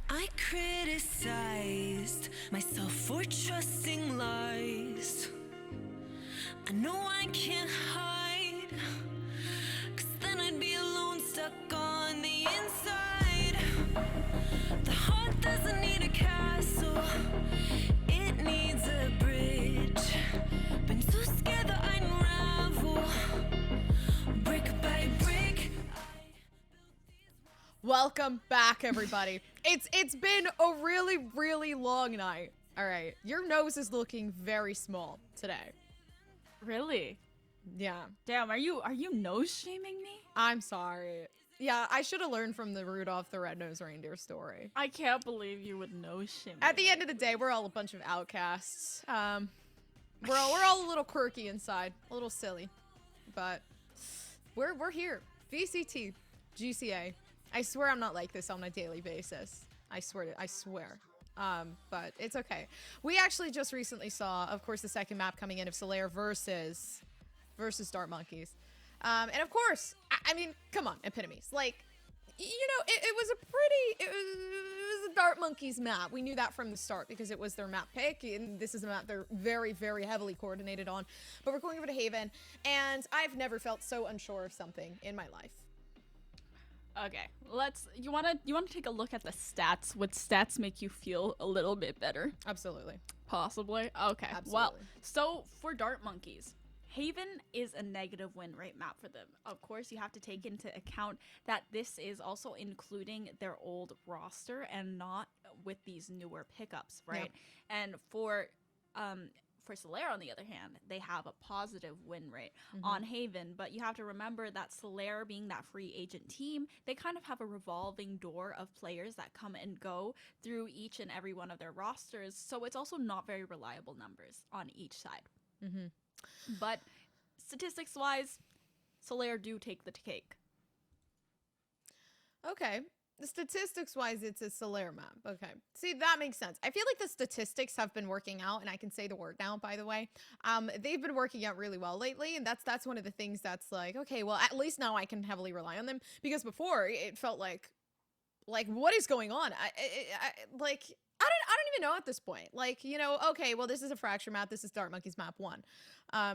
I criticized myself for trusting lies. I know I can't hide, 'cause then I'd be alone, stuck on the inside. The heart doesn't need a castle, it needs a bridge. Been too scared that I'd unravel, brick by brick. Welcome back, everybody. It's been a really long night. All right, your nose is looking very small today. Really? Yeah. Damn, are you nose shaming me? I'm sorry. Yeah, I should have learned from the Rudolph the Red-Nosed Reindeer story. I can't believe you would nose shame me. At the end of the day, we're all a bunch of outcasts. We're all a little quirky inside, a little silly, but we're here. VCT, GCA. I swear I'm not like this on a daily basis. I swear. But it's okay. We actually just recently saw, of course, the second map coming in of Solaire versus Dart Monkeys. And of course, I mean, come on, epitomes. Like, you know, it was a Dart Monkeys map. We knew that from the start because it was their map pick, and this is a map they're very heavily coordinated on. But we're going over to Haven, and I've never felt so unsure of something in my life. Okay, you wanna take a look at the stats? Would stats make you feel a little bit better? Absolutely. Possibly. Okay. Absolutely. Well, so for Dart Monkeys, Haven is a negative win rate map for them. Of course, you have to take into account that this is also including their old roster and not with these newer pickups, right? Yeah. And for Solaire, on the other hand, they have a positive win rate on Haven, but you have to remember that Solaire, being that free agent team, they kind of have a revolving door of players that come and go through each and every one of their rosters, so it's also not very reliable numbers on each side. But statistics-wise, Solaire do take the cake. Okay. The statistics-wise, it's a Solaire map. Okay. See, that makes sense. I feel like the statistics have been working out, and I can say the word now, by the way. They've been working out really well lately, and that's one of the things that's like, okay, well, at least now I can heavily rely on them, because before it felt like what is going on? I don't even know at this point. Like, you know, okay, well, this is a Fracture map. This is Dart Monkeys map 1.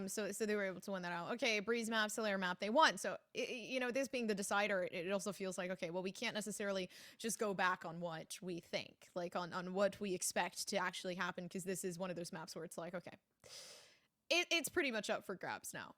So they were able to win that out. Okay, Breeze map, Solaire map, they won. So, you know, this being the decider, it also feels like, okay, well, we can't necessarily just go back on what we think, like on what we expect to actually happen, because this is one of those maps where it's like, okay, it's pretty much up for grabs now.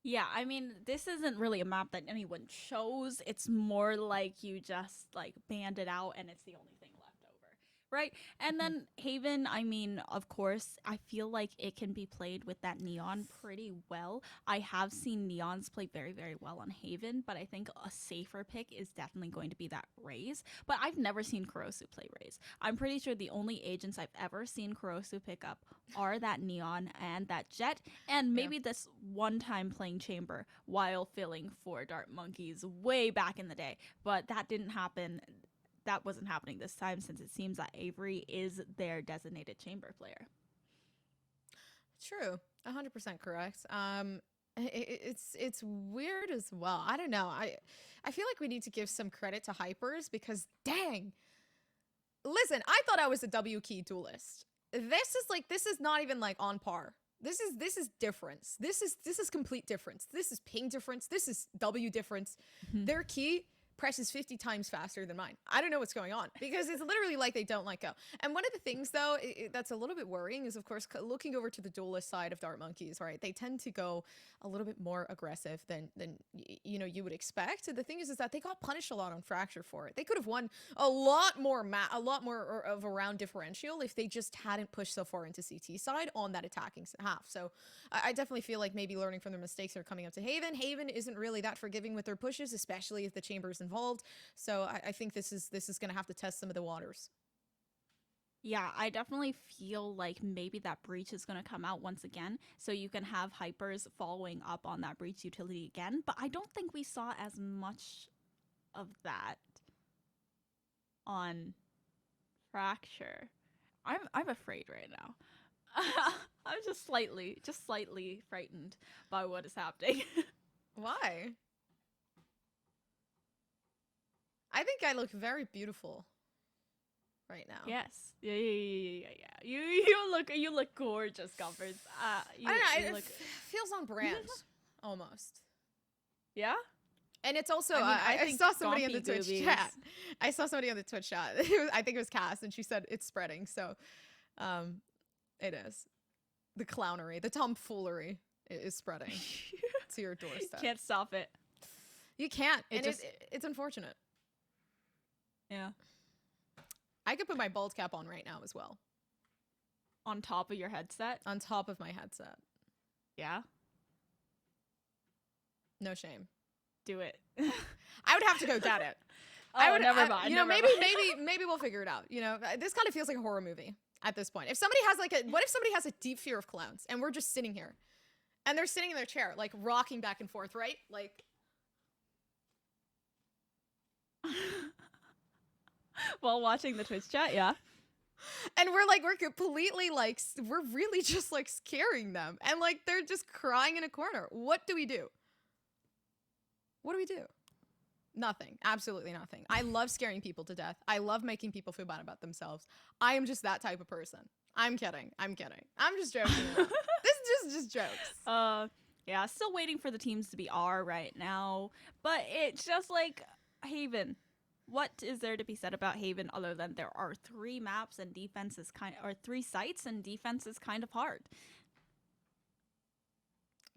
Yeah, I mean, this isn't really a map that anyone chose. It's more like you just, like, band it out and it's the only thing left over, right? And then Haven, I mean, of course, I feel like it can be played with that Neon pretty well. I have seen Neons play very well on Haven, but I think a safer pick is definitely going to be that Raze. But I've never seen Kurosu play Raze. I'm pretty sure the only agents I've ever seen Kurosu pick up are that Neon and that Jet, and maybe this one time playing Chamber while filling for Dart Monkeys way back in the day. But that didn't happen. That wasn't happening this time, since it seems that Avery is their designated Chamber player. True. 100% correct. It's weird as well. I don't know. I feel like we need to give some credit to Hypers, because dang. Listen, I thought I was a W key duelist. This is not even like on par. This is difference. This is complete difference. This is ping difference. This is W difference. Their key presses 50 times faster than mine. I don't know what's going on, because it's literally like they don't let go. And one of the things, though, that's a little bit worrying is, of course, looking over to the duelist side of Dart Monkeys, right? They tend to go a little bit more aggressive than you know, you would expect. And the thing is that they got punished a lot on Fracture for it. They could have won a lot more of a round differential if they just hadn't pushed so far into CT side on that attacking half. So I definitely feel like maybe learning from their mistakes are coming up to Haven. Haven isn't really that forgiving with their pushes, especially if the Chamber's involved. So I think this is going to have to test some of the waters. Yeah, I definitely feel like maybe that breach is going to come out once again, so you can have hypers following up on that breach utility again. But I don't think we saw as much of that on Fracture. I'm afraid right now. I'm just slightly frightened by what is happening. Why? I think I look very beautiful right now. Yes. Yeah. You look gorgeous, Gumpers. I don't know. It feels on brand, almost. Yeah. And it's also, I mean, I I think saw somebody in the Gompy Twitch Goobies- chat. I saw somebody on the Twitch chat. I think it was Cass, and she said it's spreading. So, it is. The clownery, the tomfoolery is spreading to your doorstep. Can't stop it. You can't. It And just- it's unfortunate. Yeah. I could put my bald cap on right now as well, On top of your headset. on top of my headset. Yeah. No shame. Do it. I would have to go get it. Never mind. You know, never maybe mind. maybe we'll figure it out. You know, this kind of feels like a horror movie at this point. If somebody has what if somebody has a deep fear of clowns and we're just sitting here, and they're sitting in their chair, like rocking back and forth, right? Like, While watching the Twitch chat, yeah. and we're completely like, we're really just like scaring them, and like they're just crying in a corner. What do we do? What do we do? Nothing. Absolutely nothing. I love scaring people to death. I love making people feel bad about themselves. I am just that type of person. I'm kidding. I'm just joking. This is just jokes. Yeah, still waiting for the teams to be R right now. But it's just like Haven. What is there to be said about Haven other than there are 3 maps and defense is or 3 sites and defense is kind of hard.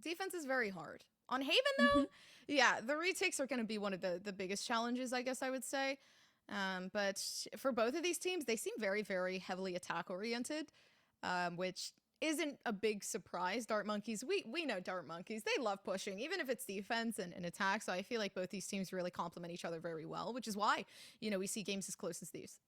Defense is very hard. On Haven, though, yeah, the retakes are going to be one of the biggest challenges, I guess I would say. But for both of these teams, they seem very, very heavily attack-oriented, which isn't a big surprise. Dart Monkeys, we know Dart Monkeys. They love pushing, even if it's defense and attack. So I feel like both these teams really complement each other very well, which is why, you know, we see games as close as these.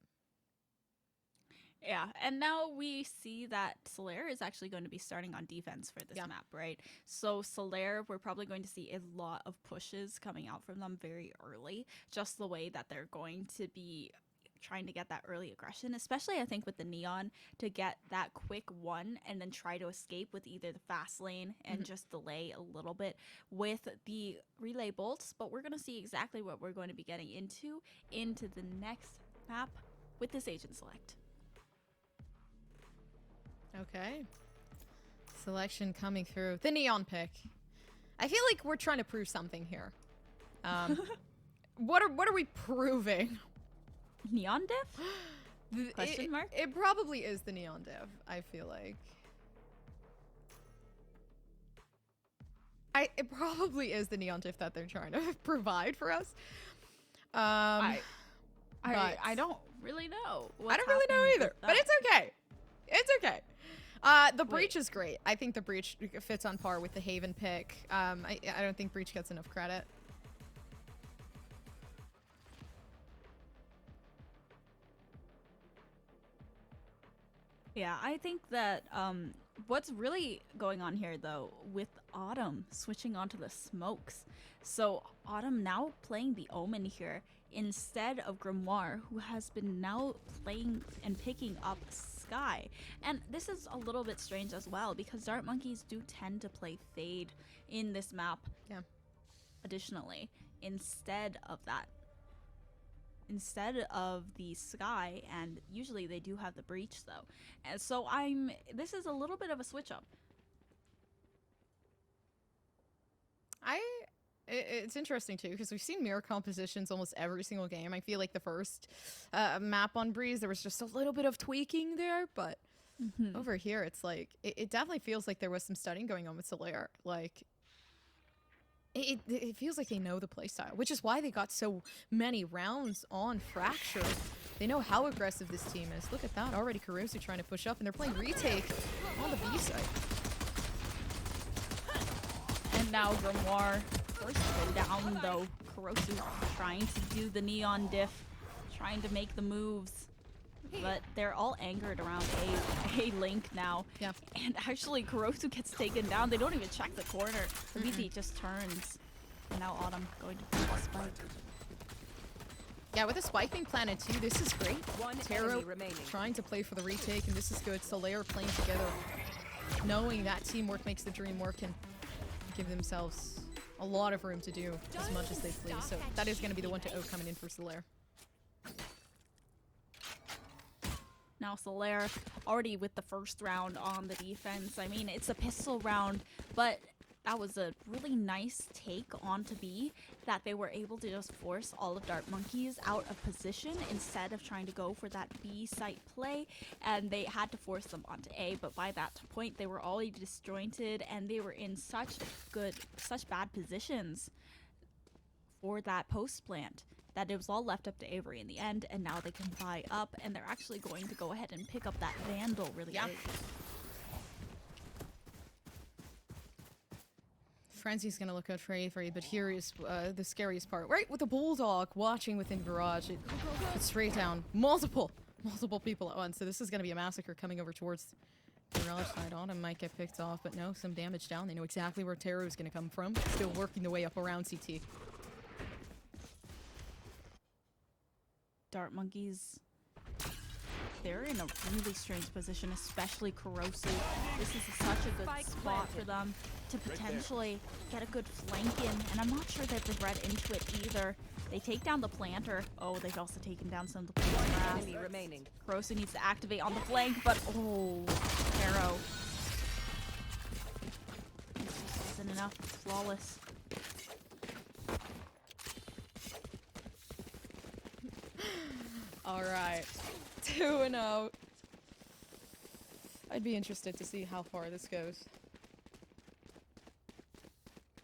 Yeah, and now we see that Solaire is actually going to be starting on defense for this map, right? So Solaire, we're probably going to see a lot of pushes coming out from them very early, just the way that they're going to be trying to get that early aggression, especially I think with the Neon, to get that quick one and then try to escape with either the fast lane and just delay a little bit with the relay bolts. But we're going to see exactly what we're going to be getting into the next map with this agent select. Okay. Selection coming through. The Neon pick. I feel like we're trying to prove something here. What are we proving? Neon diff? Question mark? It probably is the Neon diff, I feel like. It probably is the Neon diff that they're trying to provide for us. I don't really know. I don't really know either, but it's okay. It's okay. The Breach is great. I think the Breach fits on par with the Haven pick. I don't think Breach gets enough credit. Yeah, I think that what's really going on here, though, with Autumn switching onto the smokes. So Autumn now playing the Omen here instead of Grimoire, who has been now playing and picking up Sky. And this is a little bit strange as well, because Dart Monkeys do tend to play Fade in this map. Yeah. Additionally, instead of that. Instead of the Sky, and usually they do have the Breach though. And so this is a little bit of a switch up. It's interesting too, because we've seen mirror compositions almost every single game. I feel like the first map on Breeze, there was just a little bit of tweaking there, but over here, it's like, it definitely feels like there was some studying going on with Solaire. Like, it feels like they know the playstyle, which is why they got so many rounds on Fracture. They know how aggressive this team is. Look at that, already Kurosu trying to push up, and they're playing retake on the B side. And now Grimoire first to go down though. Kurosu trying to do the Neon diff, trying to make the moves. but they're all angered around a Link now. Yeah. And actually, Kurosu gets taken down. They don't even check the corner. The VT just turns. And now Autumn going to pick a spike. Yeah, with a spike being planted too, this is great. One Taro enemy remaining. trying to play for the retake, and this is good. Solaire playing together, knowing that teamwork makes the dream work, and give themselves a lot of room to do as much as they please. So that is going to be the 1-0 coming in for Solaire. Now Solaire already with the first round on the defense. I mean, it's a pistol round, but that was a really nice take onto B, that they were able to just force all of Dart Monkeys out of position instead of trying to go for that B site play, and they had to force them onto A, but by that point they were already disjointed and they were in such bad positions for that post plant that it was all left up to Avery in the end, and now they can buy up, and they're actually going to go ahead and pick up that Vandal really big. Frenzy's gonna look out for Avery, but here is the scariest part. Right with the Bulldog watching within Garage, it's straight down. Multiple people at once. So this is gonna be a massacre coming over towards the Garage side. Autumn might get picked off, but no, some damage down. They know exactly where Taro is gonna come from. Still working the way up around CT. Dart Monkeys, they're in a really strange position, especially Kurosu. This is such a good spot for them to potentially get a good flank in, and I'm not sure that they've read into it either. They take down the planter. Oh, they've also taken down some of the plant Enemy remaining. Kurosu needs to activate on the flank, but oh, Taro. This just isn't enough. Flawless. All right, 2-0. I'd be interested to see how far this goes.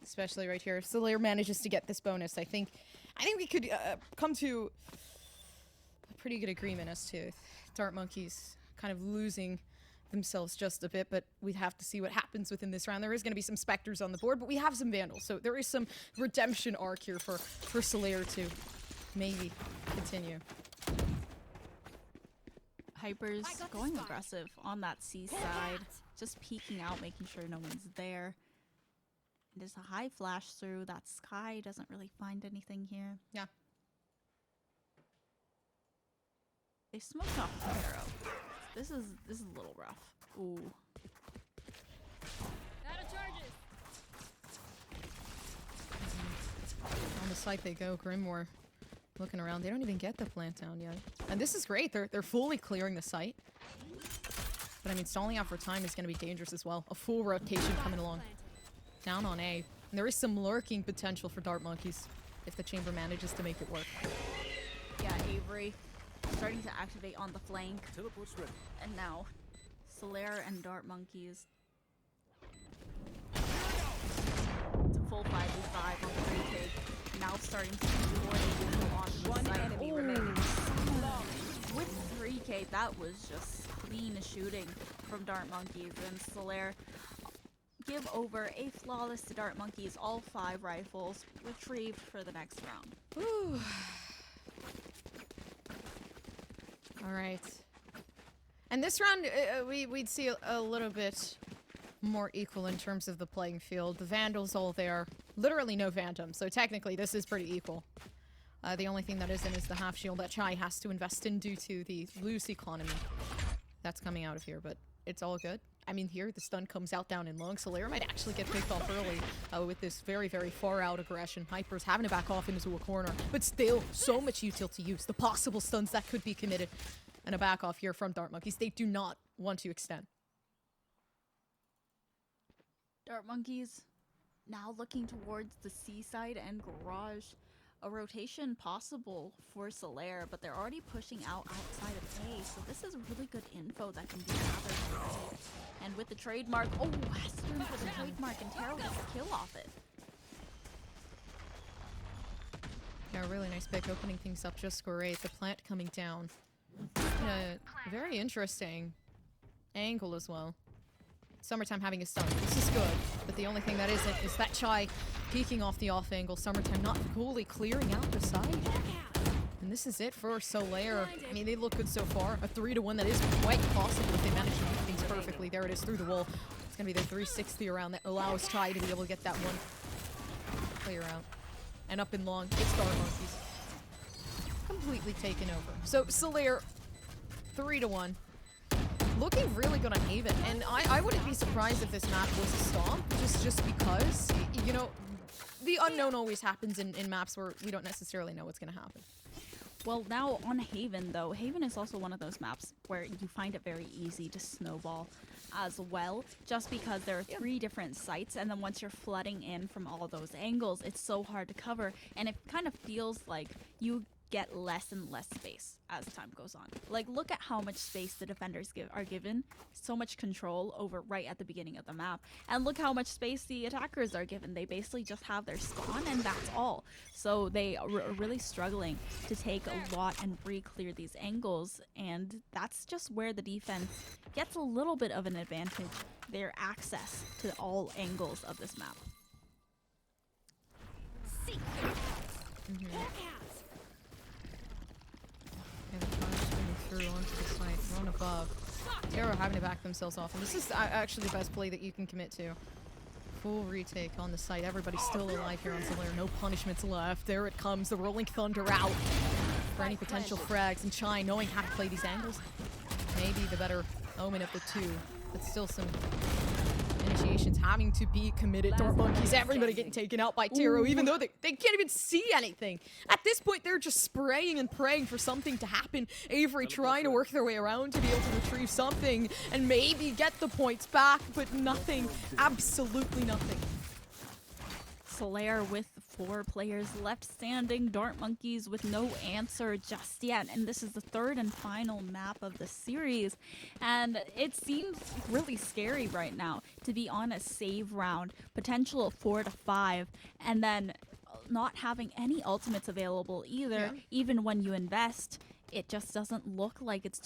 Especially right here. If Solaire manages to get this bonus, I think we could come to a pretty good agreement as to Dart Monkeys kind of losing themselves just a bit, but we'd have to see what happens within this round. There is going to be some Spectres on the board, but we have some Vandals, so there is some redemption arc here for Solaire to maybe continue. Hyper's going aggressive on that C side, just peeking out, making sure no one's there. There's a high flash through. That Sky doesn't really find anything here. Yeah. They smoked off the arrow. This is a little rough. Ooh. Out of charges. On the site they go. Grimoire looking around. They don't even get the plant down yet. And this is great. They're fully clearing the site. But I mean, stalling out for time is going to be dangerous as well. A full rotation coming along. Down on A. And there is some lurking potential for Dart Monkeys if the chamber manages to make it work. Yeah, Avery starting to activate on the flank. Teleport's ready. And now Solaire and Dart Monkeys. It's a full 5v5 on the retake. Now starting to coordinate on the One side. enemy remaining. With 3k, that was just clean shooting from Dart Monkeys, and Solaire give over a flawless to Dart Monkeys, all 5 rifles retrieved for the next round. Whew. All right. And this round, we'd see a little bit more equal in terms of the playing field. The Vandals all there. Literally no Phantom, so technically this is pretty equal. The only thing that isn't is the half shield that Chai has to invest in due to the loose economy that's coming out of here, but it's all good. I mean, here the stun comes out down in long. Solaire might actually get picked off early with this very, very far out aggression. Hyper's having to back off into a corner, but still so much util to use. The possible stuns that could be committed, and a back off here from Dart Monkeys. They do not want to extend. Dart Monkeys now looking towards the seaside and garage. A rotation possible for Solaire, but they're already pushing out outside of A, so this is really good info that can be gathered. And with the trademark, oh, Western for the trademark, and Taro gets a kill off it. Yeah, really nice pick, opening things up just great. The plant coming down. A very interesting angle as well. Summertime having a stun. This is good, but the only thing that isn't is that Chai peeking off the off angle. Summertime not fully clearing out the side. And this is it for Solaire. I mean, they look good so far. A 3-1 that is quite possible if they manage to do things perfectly. There it is through the wall. It's going to be their 360 around that allows Chai to be able to get that one player out. And up and long, it's Dark Monkeys. Completely taken over. So Solaire, 3-1. Looking really good on Haven. And I wouldn't be surprised if this map was a stomp, just because, you know, the unknown always happens in maps where we don't necessarily know what's going to happen. Well, now on Haven, though, Haven is also one of those maps where you find it very easy to snowball as well, just because there are 3 different sites, and then once you're flooding in from all those angles, it's so hard to cover, and it kind of feels like you get less and less space as time goes on. Like, look at how much space the defenders are given, so much control over right at the beginning of the map, and look how much space the attackers are given. They basically just have their spawn and that's all. So they are really struggling to take a lot and re-clear these angles, and that's just where the defense gets a little bit of an advantage, their access to all angles of this map. And the charge coming through onto the site, run above. Terror having to back themselves off, and this is actually the best play that you can commit to. Full retake on the site. Everybody's still alive here on Solaire. No punishments left. There it comes. The Rolling Thunder out for any potential frags. And Chai knowing how to play these angles. Maybe the better omen of the two. But still some initiations having to be committed. Dark Monkeys, everybody getting taken out by Tiro, even though they can't even see anything. At this point, they're just spraying and praying for something to happen. Avery trying to work their way around to be able to retrieve something and maybe get the points back, but nothing. Absolutely nothing. Solaire with 4 players left standing, Dark Monkeys with no answer just yet, and this is the 3rd and final map of the series, and it seems really scary right now to be on a save round, potential of 4 to 5, and then not having any ultimates available either. Even when you invest, it just doesn't look like it's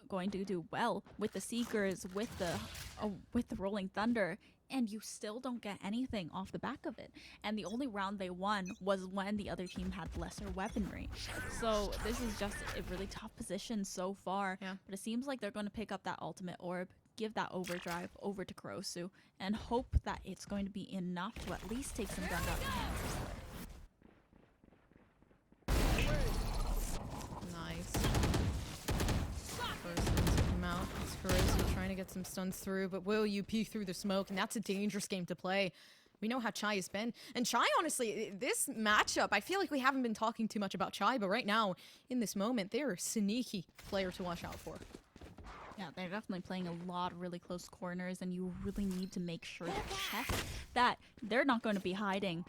going to do well with the Seekers, with the Rolling Thunder, and you still don't get anything off the back of it. And the only round they won was when the other team had lesser weaponry. So this is just a really tough position so far. But it seems like they're going to pick up that ultimate orb, give that overdrive over to Kurosu, and hope that it's going to be enough to at least take some guns out of the hands of Solaire. Nice. First took him out. It's Kurosu trying to get some stuns through, but will you peek through the smoke? And that's a dangerous game to play. We know how Chai has been. And Chai, honestly, this matchup, I feel like we haven't been talking too much about Chai, but right now, in this moment, they're a sneaky player to watch out for. Yeah, they're definitely playing a lot of really close corners, and you really need to make sure to check that they're not going to be hiding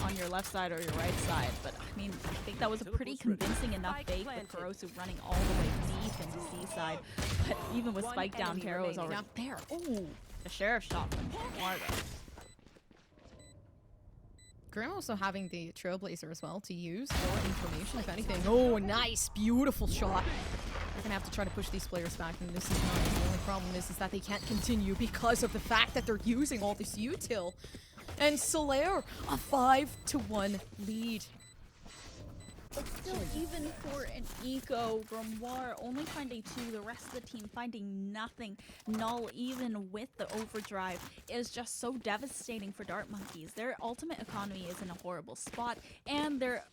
on your left side or your right side. But, I mean, I think that was a pretty convincing enough fake with Kurosu running all the way deep into C side. But even with Spike down, Taro is already there. Oh, the Sheriff shot from Margo. Grim also having the Trailblazer as well to use for information, if anything. Oh, nice, beautiful shot. They're gonna have to try to push these players back, and this is nice. The only problem is that they can't continue because of the fact that they're using all this util. And Solaire, a 5-1 lead. But still, even for an eco, Grimoire only finding 2, the rest of the team finding nothing. Null, even with the overdrive, is just so devastating for Dark Monkeys. Their ultimate economy is in a horrible spot, and their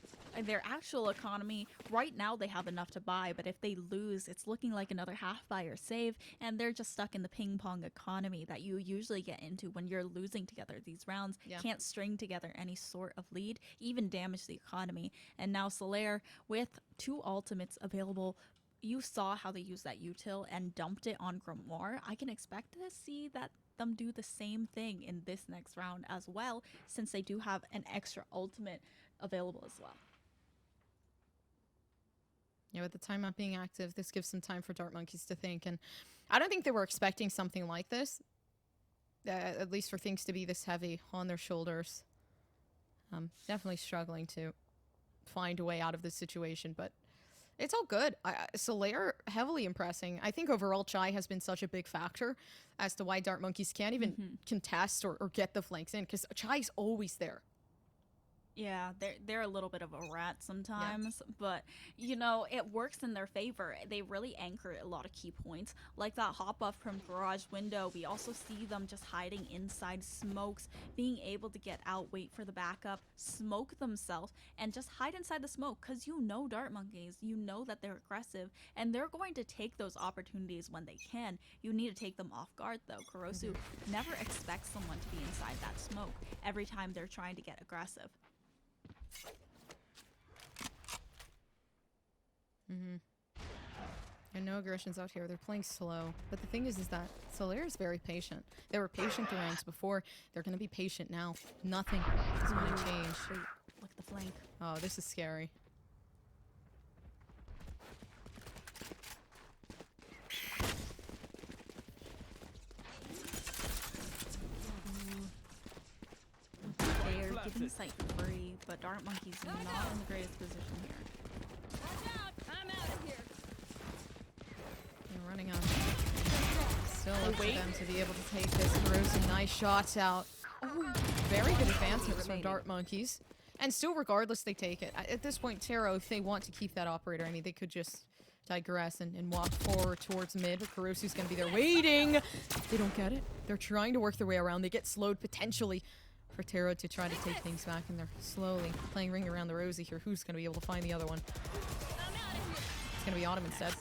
actual economy, right now they have enough to buy, but if they lose, it's looking like another half buy or save, and they're just stuck in the ping pong economy that you usually get into when you're losing together these rounds. Can't string together any sort of lead, even damage the economy. And now Solaire with 2 ultimates available. You saw how they used that util and dumped it on Grimoire. I can expect to see them do the same thing in this next round as well, since they do have an extra ultimate available as well. Yeah, with the timeout being active, this gives some time for Dark Monkeys to think, and I don't think they were expecting something like this, at least for things to be this heavy on their shoulders. Definitely struggling to find a way out of this situation, but it's all good. Solaire, heavily impressing. I think overall Chai has been such a big factor as to why Dark Monkeys can't even contest or get the flanks in, because Chai's always there. Yeah, they're a little bit of a rat sometimes, but you know, it works in their favor. They really anchor a lot of key points, like that hop up from garage window. We also see them just hiding inside smokes, being able to get out, wait for the backup, smoke themselves, and just hide inside the smoke. Cause you know dart monkeys, you know that they're aggressive, and they're going to take those opportunities when they can. You need to take them off guard though. Kurosu never expects someone to be inside that smoke every time they're trying to get aggressive. And no aggressions out here. They're playing slow. But the thing is that Solaire is very patient. They were patient the rounds before. They're going to be patient now. Nothing is going to change. Wait, look at the flank. Oh, this is scary. They're getting sight for free, but Dart Monkey's not in the greatest position here. Watch out! I'm out of here. They're running on. Still up to them to be able to take this. Kurosu, nice shots out. Oh, very good advancements from Dart Monkeys. And still, regardless, they take it. At this point, Taro, if they want to keep that operator, I mean, they could just digress and walk forward towards mid. But Kurosu's going to be there waiting. They don't get it. They're trying to work their way around. They get slowed potentially for Taro to try to take things back. And they're slowly playing ring around the rosy here. Who's going to be able to find the other one? It's going to be Autumn instead.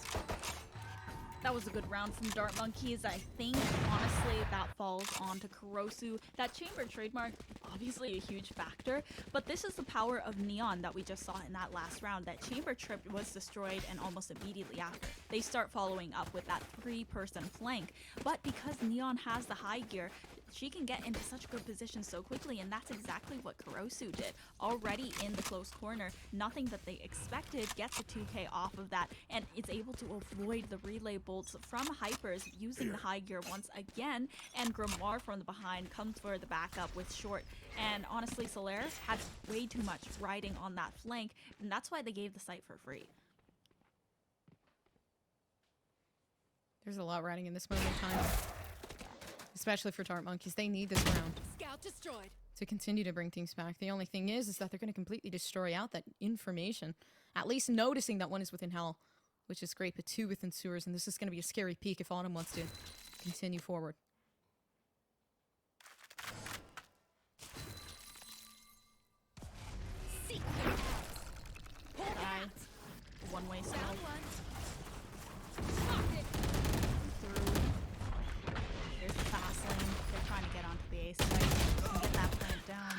That was a good round from Dart Monkeys. I think, honestly, that falls onto Kurosu. That chamber trademark, obviously a huge factor, but this is the power of Neon that we just saw in that last round. That chamber trip was destroyed, and almost immediately after, they start following up with that 3-person flank. But because Neon has the high gear, she can get into such good position so quickly, and that's exactly what Kurosu did. Already in the close corner, nothing that they expected, gets a 2K off of that, and is able to avoid the relay bolts from Hypers using the high gear once again, and Grimoire from the behind comes for the backup with short. And honestly, Solaire had way too much riding on that flank, and that's why they gave the site for free. There's a lot riding in this moment in time. Especially for Dart Monkeys. They need this round Scout destroyed. to continue to bring things back. The only thing is that they're going to completely destroy out that information. At least noticing that one is within hell, which is great, but 2 within sewers, and this is going to be a scary peak if Autumn wants to continue forward. One-way smoke. There's the fast lane. They're trying to get onto the ace site and get that plant down.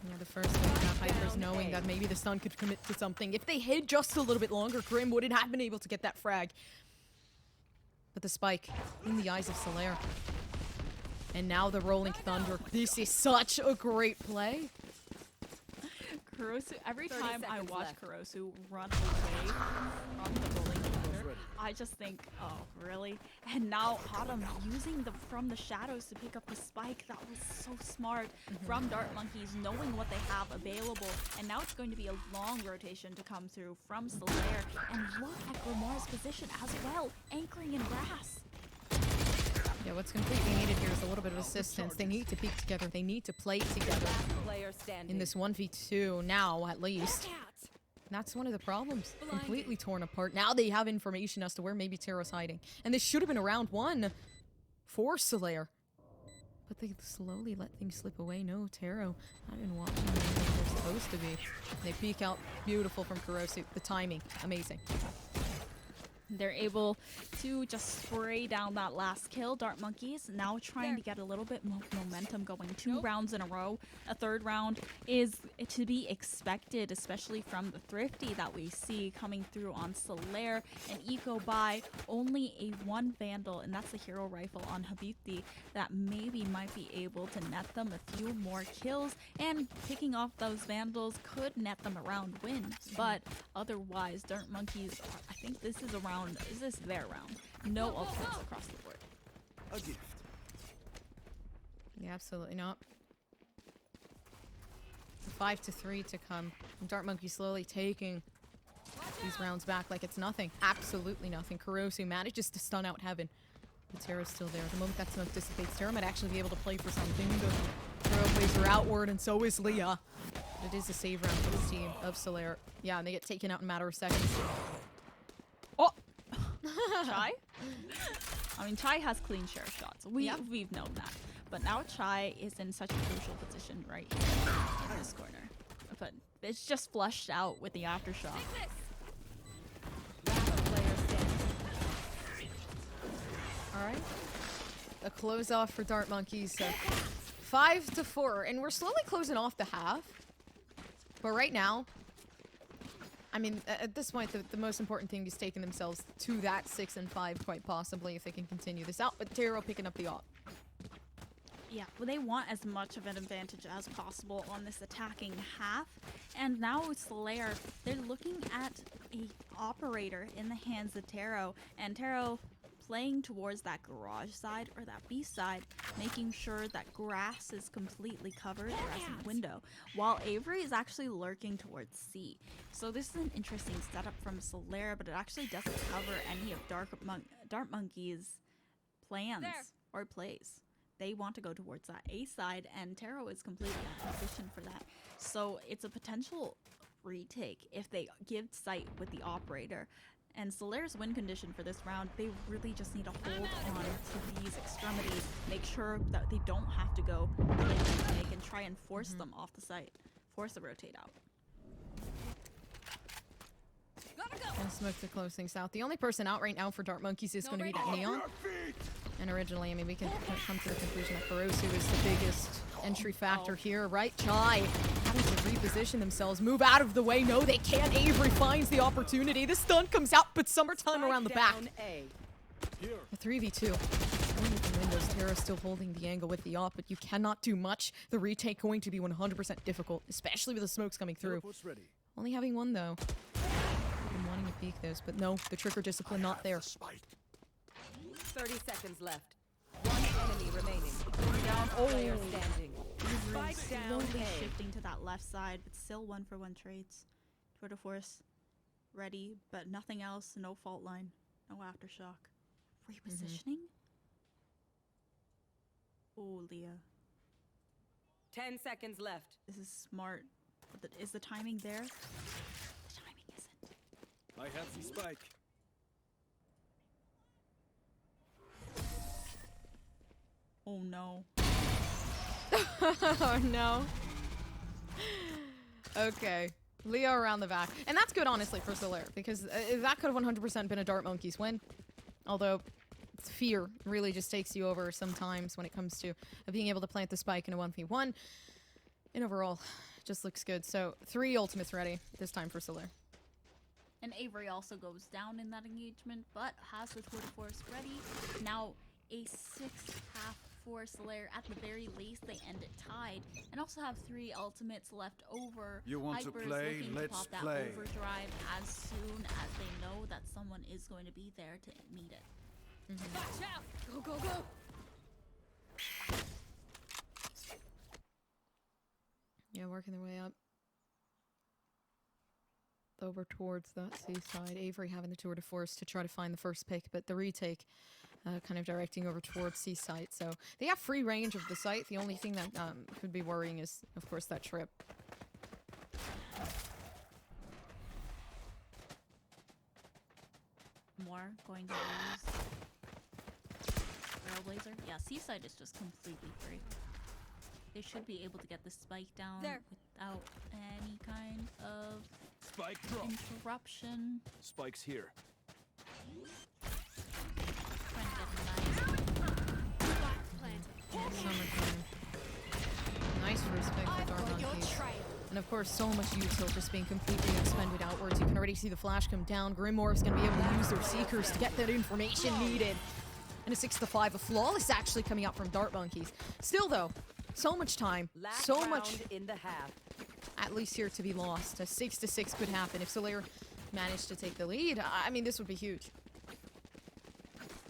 Yeah, the first one got Hypers knowing that maybe the Sun could commit to something. If they hid just a little bit longer, Grim wouldn't have been able to get that frag. But the spike in the eyes of Solaire. And now the Rolling Thunder. This is such a great play. Kurosu, every 30 time I seconds watch left. Kurosu run away from the rolling thunder, I just think, oh, really? And now Autumn using from the shadows to pick up the spike. That was so smart from Dart Monkeys, knowing what they have available. And now it's going to be a long rotation to come through from Solaire. And look at Grimoire's position as well, anchoring in grass. Yeah, what's completely needed here is a little bit of assistance. They need to peek together. They need to play together Player standing. in this 1v2 now, at least. And that's one of the problems. Completely torn apart. Now they have information as to where maybe Taro's hiding. And this should have been a round 1 for Solaire. But they slowly let things slip away. No, Taro not even watching them like they're supposed to be. They peek out. Beautiful from Kurosu. The timing, amazing. They're able to just spray down that last kill. Dart Monkeys now trying to get a little bit more momentum going. 2 rounds in a row. A 3rd round is to be expected, especially from the Thrifty that we see coming through on Solaire. And Eco by only a 1 Vandal, and that's the hero rifle on Habibti that maybe might be able to net them a few more kills. And picking off those Vandals could net them a round win. But otherwise, Dart Monkeys, I think this is a round. Is this their round? No ultimates across the board. A gift. Yeah, absolutely not. 5-3 to come. And Dart Monkey slowly taking these rounds back like it's nothing. Absolutely nothing. Kurosu manages to stun out Heaven. But Terra's still there. The moment that smoke dissipates, Terra might actually be able to play for something. The Trailblazer outward, and so is Leah. But it is a save round for this team of Solaire. Yeah, and they get taken out in a matter of seconds. Oh! Chai? I mean, Chai has clean share shots. We've known that. But now Chai is in such a crucial position right here in this corner. But it's just flushed out with the aftershock. Last player standing. All right. A close off for Dart Monkeys. 5-4, and we're slowly closing off the half. But right now, I mean, at this point, the most important thing is taking themselves to that 6-5, quite possibly, if they can continue this out. But Taro picking up the op. Yeah, well, they want as much of an advantage as possible on this attacking half. And now with Solaire, they're looking at a operator in the hands of Taro. And Taro playing towards that garage side or that B side, making sure that grass is completely covered as a window, while Avery is actually lurking towards C. So this is an interesting setup from Solaire, but it actually doesn't cover any of Dart Monkey's plans or plays. They want to go towards that A side, and Taro is completely out of position for that. So it's a potential retake if they give sight with the operator. And Solaire's win condition for this round, they really just need to hold on to these extremities, make sure that they don't have to go they can try and force them off the site, force a rotate out. And Smoke to close things out. The only person out right now for Dart Monkeys is going to be that Neon. And originally, I mean, we can come to the conclusion that Ferosu is the biggest entry factor here, right? Chai having to reposition themselves, move out of the way. No, they can't. Avery finds the opportunity. The stun comes out, but Summertime around the back. A 3v2. With the windows, Tara still holding the angle with the op, but you cannot do much. The retake going to be 100% difficult, especially with the smokes coming through. Only having one, though. I'm wanting to peek those, but no, the trigger discipline not there. 30 seconds left. One enemy remaining. Down player standing. Spike down Slowly A. shifting to that left side, but still 1-for-1 trades. Tour de force ready, but nothing else. No fault line. No aftershock. Repositioning? Oh, Leah. 10 seconds left. This is smart. But is the timing there? The timing isn't. I have the spike. Oh no. Oh no. Okay. Leo around the back. And that's good, honestly, for Solaire, because that could have 100% been a Dart Monkeys win. Although, fear really just takes you over sometimes when it comes to being able to plant the spike in a 1v1. And overall, just looks good. So, 3 ultimates ready this time for Solaire. And Avery also goes down in that engagement, but has the tour de force ready. Now, a 6th half for Solaire. At the very least, they end it tied. And also have 3 ultimates left over. You want to Hyper's play? looking to Let's pop that play. overdrive as soon as they know that someone is going to be there to meet it. Watch out! Go, go, go! Yeah, working their way up. Over towards that seaside. Avery having the tour de force to try to find the first pick, but the retake kind of directing over towards seaside. So they have free range of the site. The only thing that could be worrying is, of course, that trip. More going to lose. Trailblazer? Yeah, seaside is just completely free. They should be able to get the spike down without any kind of Spike drop. interruption. Spike's here. Trying to get a nice. Summertime. Nice first pick for Dart Monkeys. And of course, so much util just being completely expended outwards. You can already see the flash come down. Grimoire's going to be able to use their Seekers to get that information needed. And a 6-5, a flawless actually coming out from Dart Monkeys. Still though, so much time, Last so round much in the half. at least here to be lost. A 6-6 could happen if Solaire managed to take the lead. I mean, this would be huge.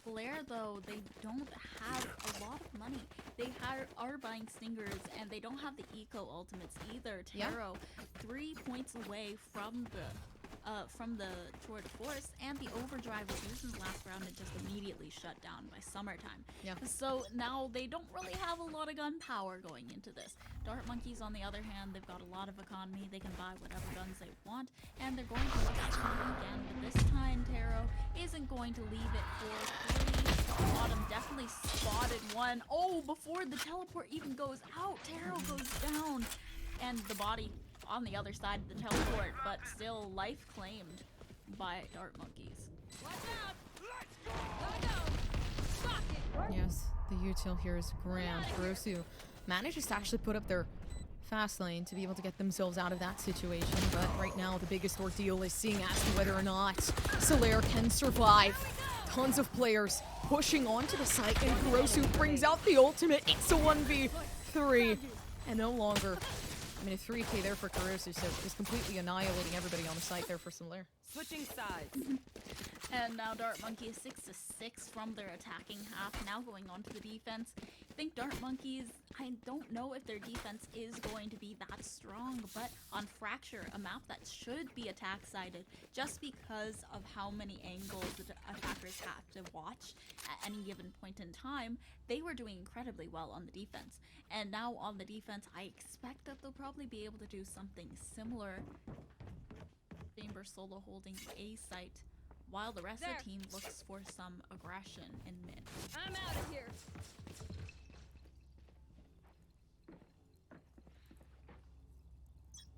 Solaire, though, they don't have a lot of money. They are buying Stingers, and they don't have the Eco Ultimates either. Yeah. Taro, 3 points away from from the tour de force, and the overdrive was used in the last round and just immediately shut down by summertime. Yeah. So now they don't really have a lot of gun power going into this. Dart Monkeys, on the other hand, they've got a lot of economy. They can buy whatever guns they want, and they're going to look at something again, but this time Taro isn't going to leave it for free. Autumn definitely spotted one. Oh, before the teleport even goes out, Taro goes down, and the body on the other side of the teleport, but still life claimed by Dart Monkeys. Yes, the util here is grand. Kurosu manages to actually put up their fast lane to be able to get themselves out of that situation, but right now the biggest ordeal is seeing as to whether or not Solaire can survive. Tons of players pushing onto the site, and Kurosu brings out the ultimate. It's a 1v3, and no longer. I mean, a 3k there for Kurosu, so just completely annihilating everybody on the site there for Solaire. Switching sides. And now Dart Monkeys 6-6 from their attacking half, now going on to the defense. I think Dart Monkeys, I don't know if their defense is going to be that strong, but on Fracture, a map that should be attack-sided, just because of how many angles the attackers have to watch at any given point in time, they were doing incredibly well on the defense. And now on the defense, I expect that they'll probably be able to do something similar. Chamber solo holding A site, while the rest of the team looks for some aggression in mid. I'm out of here.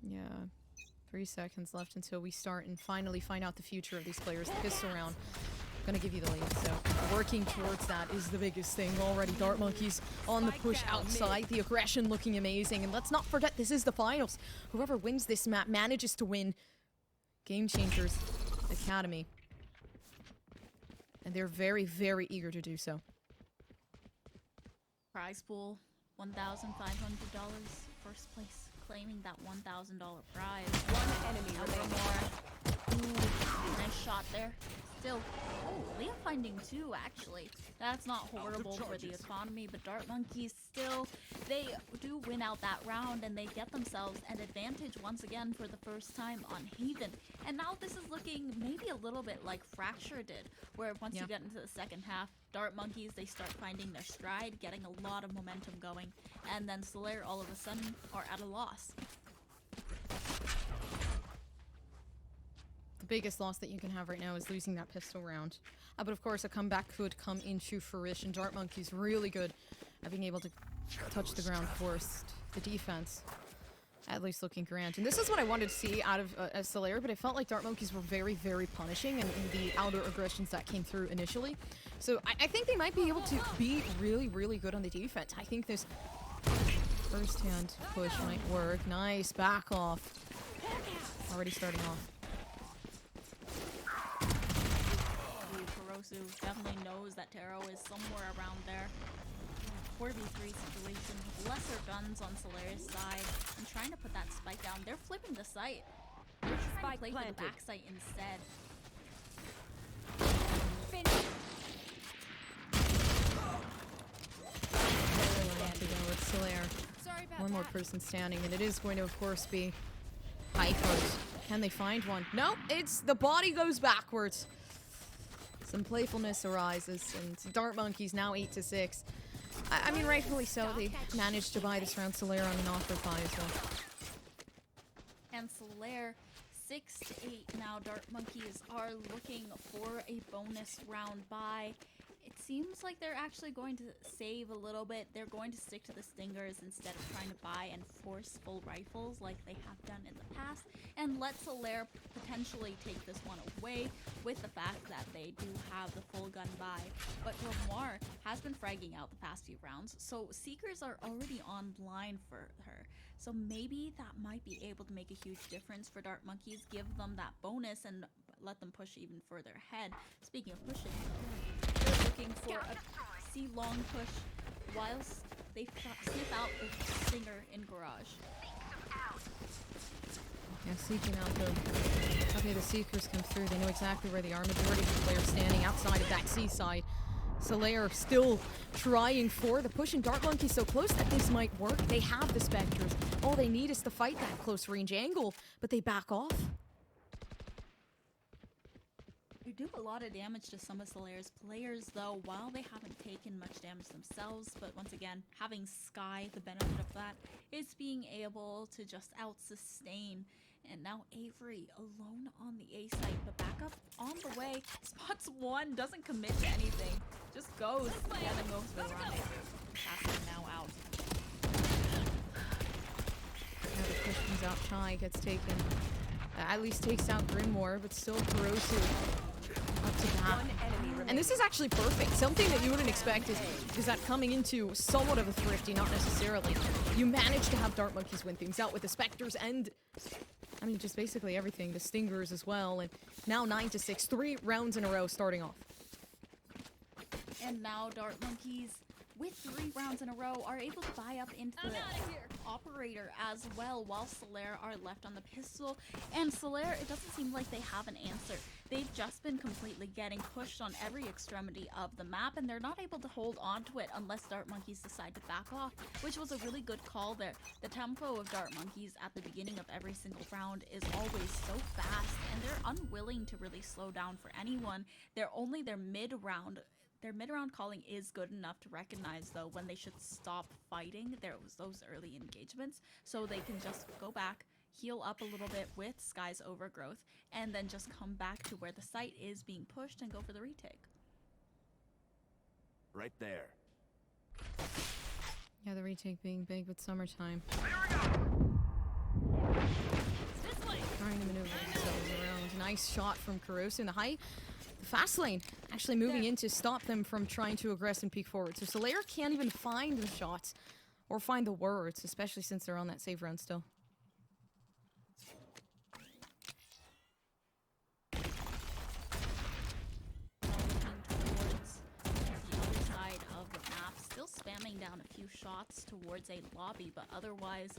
Yeah, 3 seconds left until we start and finally find out the future of these players. The pistol round, gonna give you the lead, so working towards that is the biggest thing. Already Dart Monkeys on the push outside, the aggression looking amazing, and let's not forget this is the finals. Whoever wins this map manages to win Game Changers Academy, and they're very, very eager to do so. Prize pool, $1,500. First place claiming that $1,000 prize. One enemy remaining. Ooh, nice shot there. Still, oh, Leah finding 2 actually. That's not horrible for the economy, but Dart Monkeys still, they do win out that round and they get themselves an advantage once again for the first time on Haven. And now this is looking maybe a little bit like Fracture did, where once you get into the second half, Dart Monkeys, they start finding their stride, getting a lot of momentum going, and then Solaire all of a sudden are at a loss. The biggest loss that you can have right now is losing that pistol round. But of course, a comeback could come into fruition. Dart Monkeys really good at being able to touch the ground first. The defense, at least looking grand. And this is what I wanted to see out of Solaire, but it felt like Dart Monkeys were very, very punishing in the outer aggressions that came through initially. So I think they might be able to be really, really good on the defense. I think this first-hand push might work. Nice back off. Already starting off. Kurosu definitely knows that Taro is somewhere around there. 4v3 situation, lesser guns on Solaire's side, and trying to put that spike down. They're flipping the site. They're trying to play for the back site instead. Solaire. One more person standing, and it is going to, of course, be Hypers. Can they find one? No, it's the body goes backwards. Some playfulness arises, and Dart Monkeys now 8-6. I mean, rightfully so. They managed to buy this round. Solaire on an offer buy as well. And Solaire 6-8 now. Dart Monkeys are looking for a bonus round buy. It seems like they're actually going to save a little bit. They're going to stick to the Stingers instead of trying to buy and force full rifles like they have done in the past, and let Solaire potentially take this one away with the fact that they do have the full gun buy. But Grimoire has been fragging out the past few rounds, so Seekers are already online for her. So maybe that might be able to make a huge difference for Dart Monkeys, give them that bonus and let them push even further ahead. Speaking of pushing, they're looking for a C-long push whilst they sniff out the Stinger in Garage. Yeah, seeking out the... Okay, the Seekers come through. They know exactly where they are. Majority of the players standing outside of that C-side. Solaire still trying for the push, and Dart Monkey so close that this might work. They have the Spectres. All they need is to fight that close range angle, but they back off. They do a lot of damage to some of Solaire's players, though, while they haven't taken much damage themselves. But once again, having Sky, the benefit of that is being able to just out-sustain. And now Avery alone on the A site, but back up on the way. Spots one, doesn't commit to anything. Just goes, yeah, then goes for the run. Passing now out. Now the push comes out, Chai gets taken. At least takes out Grimoire, but still Kurosu up to bat. One enemy remaining. And this is actually perfect. Something that you wouldn't expect is that coming into somewhat of a thrifty, not necessarily, you manage to have Dart Monkeys win things out with the Spectres and, I mean, just basically everything. The Stingers as well. And now 9-6, 3 rounds in a row starting off. And now Dart Monkeys, with 3 rounds in a row, are able to buy up into the operator as well, while Solaire are left on the pistol. And Solaire, it doesn't seem like they have an answer. They've just been completely getting pushed on every extremity of the map, and they're not able to hold on to it unless Dart Monkeys decide to back off, which was a really good call there. The tempo of Dart Monkeys at the beginning of every single round is always so fast, and they're unwilling to really slow down for anyone. They're only their mid-round. Their mid-round calling is good enough to recognize, though, when they should stop fighting those early engagements, so they can just go back, heal up a little bit with Sky's overgrowth, and then just come back to where the site is being pushed and go for the retake. Right there. Yeah, the retake being big with summertime. Trying to maneuver themselves around. Nice shot from Kurosu in the height. The fast lane actually moving in to stop them from trying to aggress and peek forward. So Solaire can't even find the shots or find the words, especially since they're on that save run still. Towards the other side of the map, still spamming down a few shots towards a lobby, but otherwise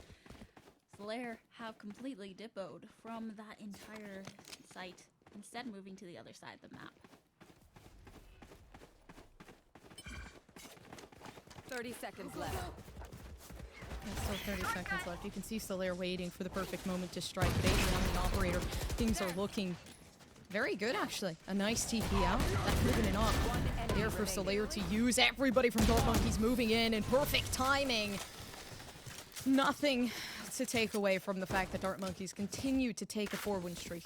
Solaire have completely dippoed from that entire site, instead moving to the other side of the map. 30 seconds left. There's still 30 seconds left. You can see Solaire waiting for the perfect moment to strike. Baiting on the operator. Things are looking very good, actually. A nice TP out. That could have been enough there for Solaire to use. Everybody from Dart Monkeys moving in, and perfect timing. Nothing to take away from the fact that Dart Monkeys continue to take a 4-win streak.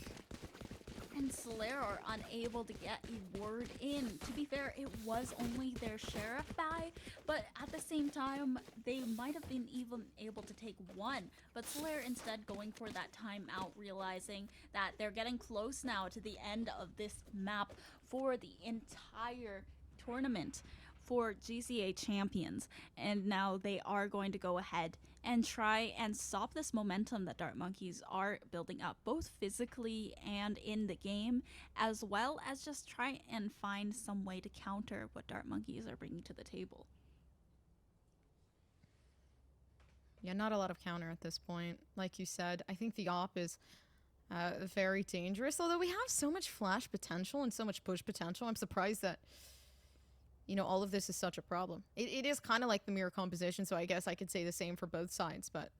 And Solaire are unable to get a word in. To be fair, it was only their sheriff buy, but at the same time, they might have been even able to take one. But Solaire instead going for that timeout, realizing that they're getting close now to the end of this map for the entire tournament for GCA champions. And now they are going to go ahead and try and stop this momentum that Dart Monkeys are building up, both physically and in the game, as well as just try and find some way to counter what Dart Monkeys are bringing to the table. Yeah, not a lot of counter at this point. Like you said, I think the op is very dangerous, although we have so much flash potential and so much push potential. I'm surprised that, you know, all of this is such a problem. It is kind of like the mirror composition, so I guess I could say the same for both sides, but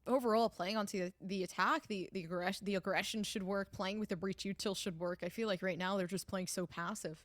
overall, playing onto the attack, the aggression should work, playing with the breach util should work. I feel like right now they're just playing so passive.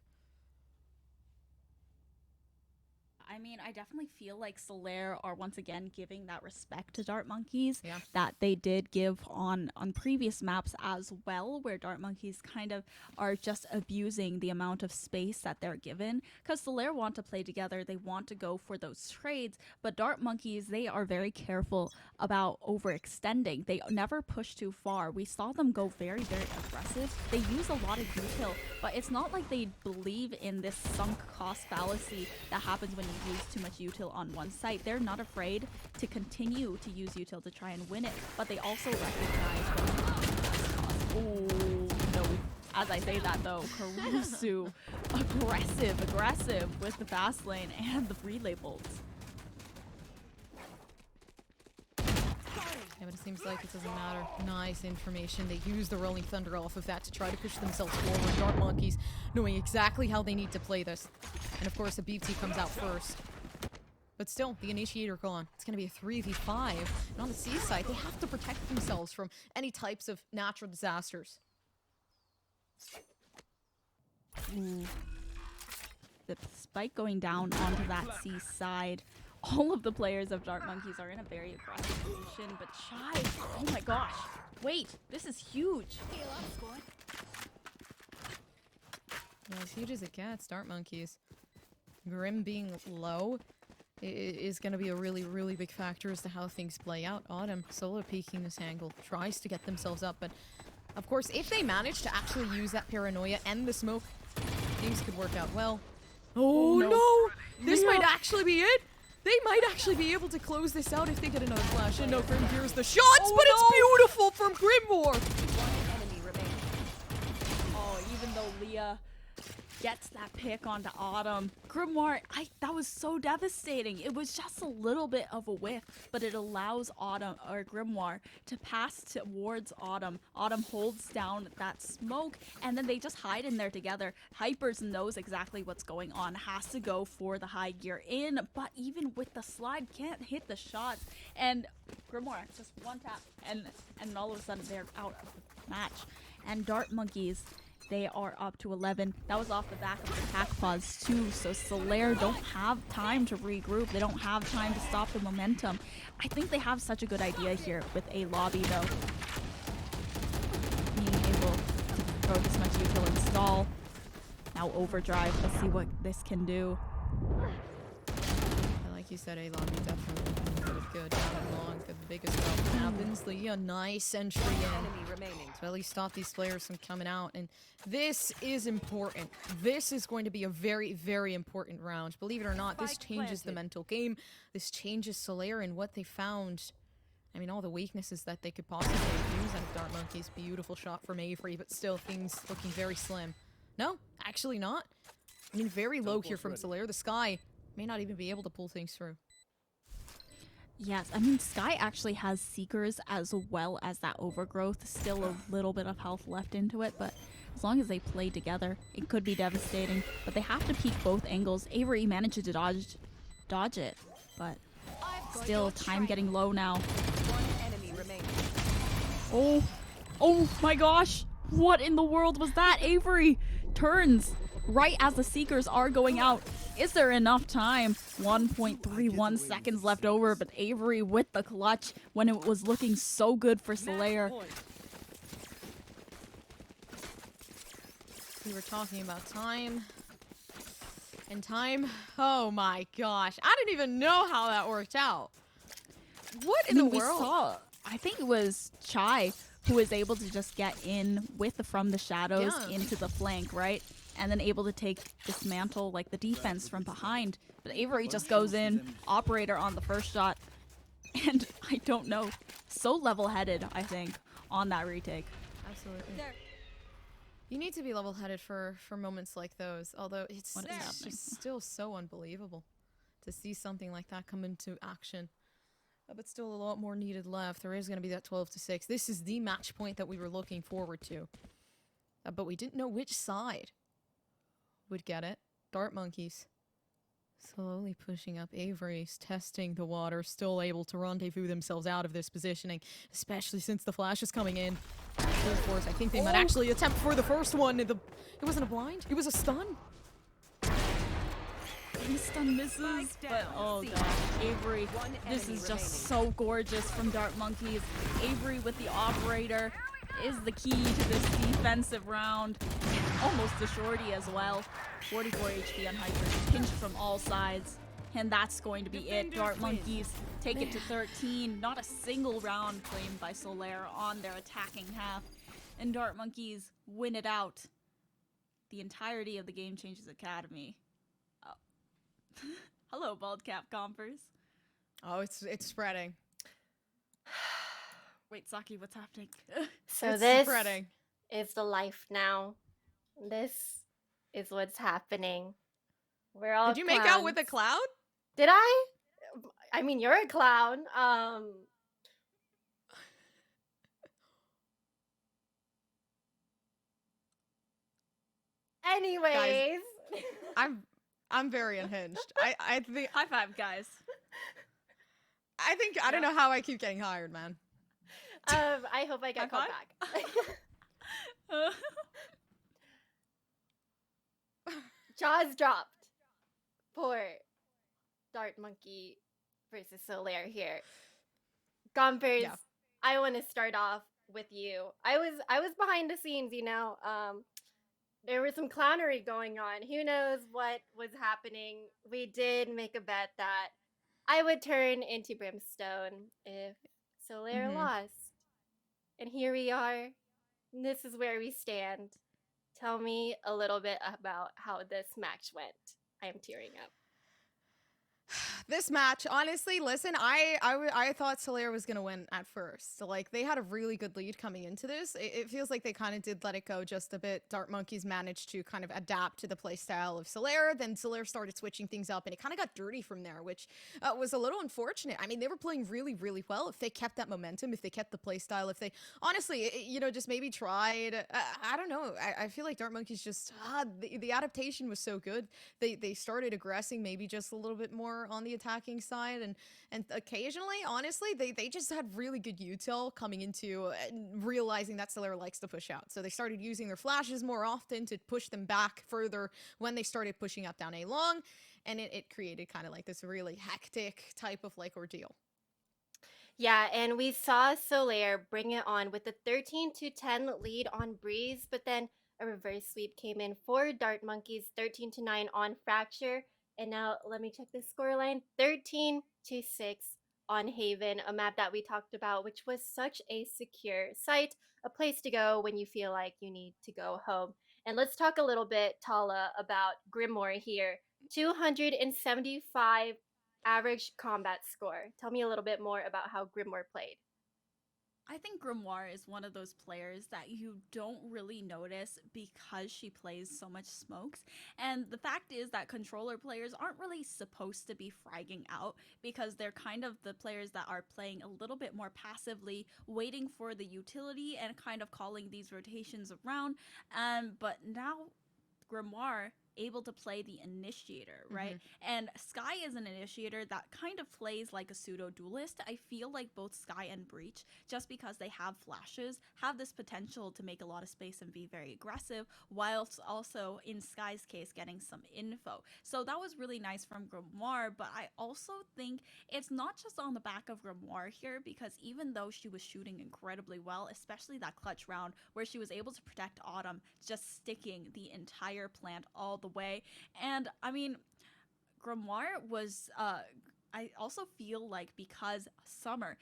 I mean, I definitely feel like Solaire are once again giving that respect to Dart Monkeys Yeah. that they did give on previous maps as well, where Dart Monkeys kind of are just abusing the amount of space that they're given. Because Solaire want to play together, they want to go for those trades, but Dart Monkeys, they are very careful about overextending. They never push too far. We saw them go very, very aggressive. They use a lot of util, but it's not like they believe in this sunk cost fallacy that happens when you use too much util on one site. They're not afraid to continue to use util to try and win it, but they also recognize oh no. As I say that though, Kurosu aggressive with the fast lane and the relay bolts. Yeah, but it seems like it doesn't matter. Nice information. They use the Rolling Thunder off of that to try to push themselves forward. Dart Monkeys knowing exactly how they need to play this. And of course, the BT comes out first. But still, the initiator gone. It's going to be a 3v5. And on the C side, they have to protect themselves from any types of natural disasters. Ooh. The spike going down onto that C side. All of the players of Dark Monkeys are in a very aggressive position, but Shy, oh my gosh. Wait, this is huge. Yeah, as huge as it gets, Dark Monkeys. Grim being low is going to be a really, really big factor as to how things play out. Autumn, solo peeking this angle, tries to get themselves up, but of course, if they manage to actually use that paranoia and the smoke, things could work out well. Oh no! This might actually be it! They might actually be able to close this out if they get another flash. And no, Grim hears the shots, but it's beautiful from Grimoire! One enemy remaining. Oh, even though Leah gets that pick onto Autumn, Grimoire, that was so devastating. It was just a little bit of a whiff, but it allows Autumn or Grimoire to pass towards Autumn. Autumn holds down that smoke, and then they just hide in there together. Hypers knows exactly what's going on, has to go for the high gear in, but even with the slide, can't hit the shots. And Grimoire just one tap, and all of a sudden they're out of the match. And Dark Monkeys, they are up to 11. That was off the back of the attack pause too, so Solaire don't have time to regroup. They don't have time to stop the momentum. I think they have such a good idea here with a lobby though. Being able to throw this much util install. Now overdrive, let's see what this can do. Like you said, A lobby definitely good. Down and long, the biggest problem happens. Leah, nice entry in. Enemy remaining. To at least stop these players from coming out. And this is important. This is going to be a very, very important round. Believe it or not, this changes the mental game. This changes Solaire and what they found. I mean, all the weaknesses that they could possibly use out of Dark Monkeys. Beautiful shot from Avery, but still things looking very slim. No, actually not. I mean, very low here from Solaire. The Sky may not even be able to pull things through. Yes, I mean, Sky actually has Seekers as well as that Overgrowth. Still a little bit of health left into it, but as long as they play together, it could be devastating. But they have to peek both angles. Avery managed to dodge it, but still time getting low now. One enemy remaining. Oh my gosh! What in the world was that? Avery turns right as the Seekers are going out. Is there enough time? 1.31 seconds left over, but Avery with the clutch when it was looking so good for Solaire. We were talking about time. And time. Oh my gosh. I didn't even know how that worked out. What in the world? I think it was Chai who was able to just get in with the from the shadows into the flank, right? And then able to take dismantle like the defense from behind. But Avery just goes in, operator on the first shot, and I don't know, so level-headed, I think, on that retake. Absolutely. You need to be level-headed for moments like those, although it's just still so unbelievable to see something like that come into action. But still a lot more needed left. There is going to be that 12-6. This is the match point that we were looking forward to. But we didn't know which side would get it. Dark Monkeys slowly pushing up. Avery's testing the water, still able to rendezvous themselves out of this positioning, especially since the flash is coming in. Full force. I think they might actually attempt for the first one. It wasn't a blind, it was a stun. The stun misses, but oh god, Avery, this is just so gorgeous from Dark Monkeys. Avery with the operator is the key to this defensive round. Almost a shorty as well. 44 HP on Hyper, pinched from all sides. And that's going to be it. Dark Monkeys take it to 13. Not a single round claimed by Solaire on their attacking half. And Dark Monkeys win it out. The entirety of the Game Changers Academy. Oh. Hello, bald cap compers. Oh, it's spreading. Wait, Saki, what's happening? So It's this spreading. is the life now. This is what's happening. We're all Did you make out with a clowns. cloud? Did I? I mean, you're a clown. Anyways. I'm very unhinged. I think High five, guys. I don't know how I keep getting hired, man. I hope I get High called back. Jaws dropped for Dart Monkey versus Solaire here. Gompers, Yeah. I want to start off with you. I was behind the scenes, you know. There was some clownery going on. Who knows what was happening? We did make a bet that I would turn into Brimstone if Solaire Mhm. lost. And here we are. This is where we stand. Tell me a little bit about how this match went. I am tearing up. This match, honestly, listen, I thought Solaire was gonna win at first. So, like, they had a really good lead coming into this. It feels like they kind of did let it go just a bit. Dart Monkeys managed to kind of adapt to the playstyle of Solaire. Then Solaire started switching things up, and it kind of got dirty from there, which was a little unfortunate. I mean, they were playing really, really well. If they kept that momentum, if they kept the playstyle, if they honestly, you know, just maybe tried. I don't know. I feel like Dart Monkeys just the adaptation was so good. They started aggressing maybe just a little bit more on the attacking side, and occasionally, honestly, they just had really good util coming into realizing that Solaire likes to push out. So they started using their flashes more often to push them back further when they started pushing up down A long, and it created kind of like this really hectic type of like ordeal. Yeah, and we saw Solaire bring it on with a 13-10 lead on Breeze, but then a reverse sweep came in for Dart Monkeys, 13-9 on Fracture. And now let me check the scoreline, 13-6 on Haven, a map that we talked about, which was such a secure site, a place to go when you feel like you need to go home. And let's talk a little bit, Tala, about Grimoire here. 275 average combat score. Tell me a little bit more about how Grimoire played. I think Grimoire is one of those players that you don't really notice because she plays so much smokes. And the fact is that controller players aren't really supposed to be fragging out because they're kind of the players that are playing a little bit more passively, waiting for the utility and kind of calling these rotations around. But now Grimoire able to play the initiator, right? And Sky is an initiator that kind of plays like a pseudo duelist. I feel like both Sky and Breach, just because they have flashes, have this potential to make a lot of space and be very aggressive, whilst also in Sky's case getting some info. So that was really nice from Grimoire, but I also think it's not just on the back of Grimoire here, because even though she was shooting incredibly well, especially that clutch round where she was able to protect Autumn, just sticking the entire plant all the way. And I mean, Grimoire was I also feel like because Summer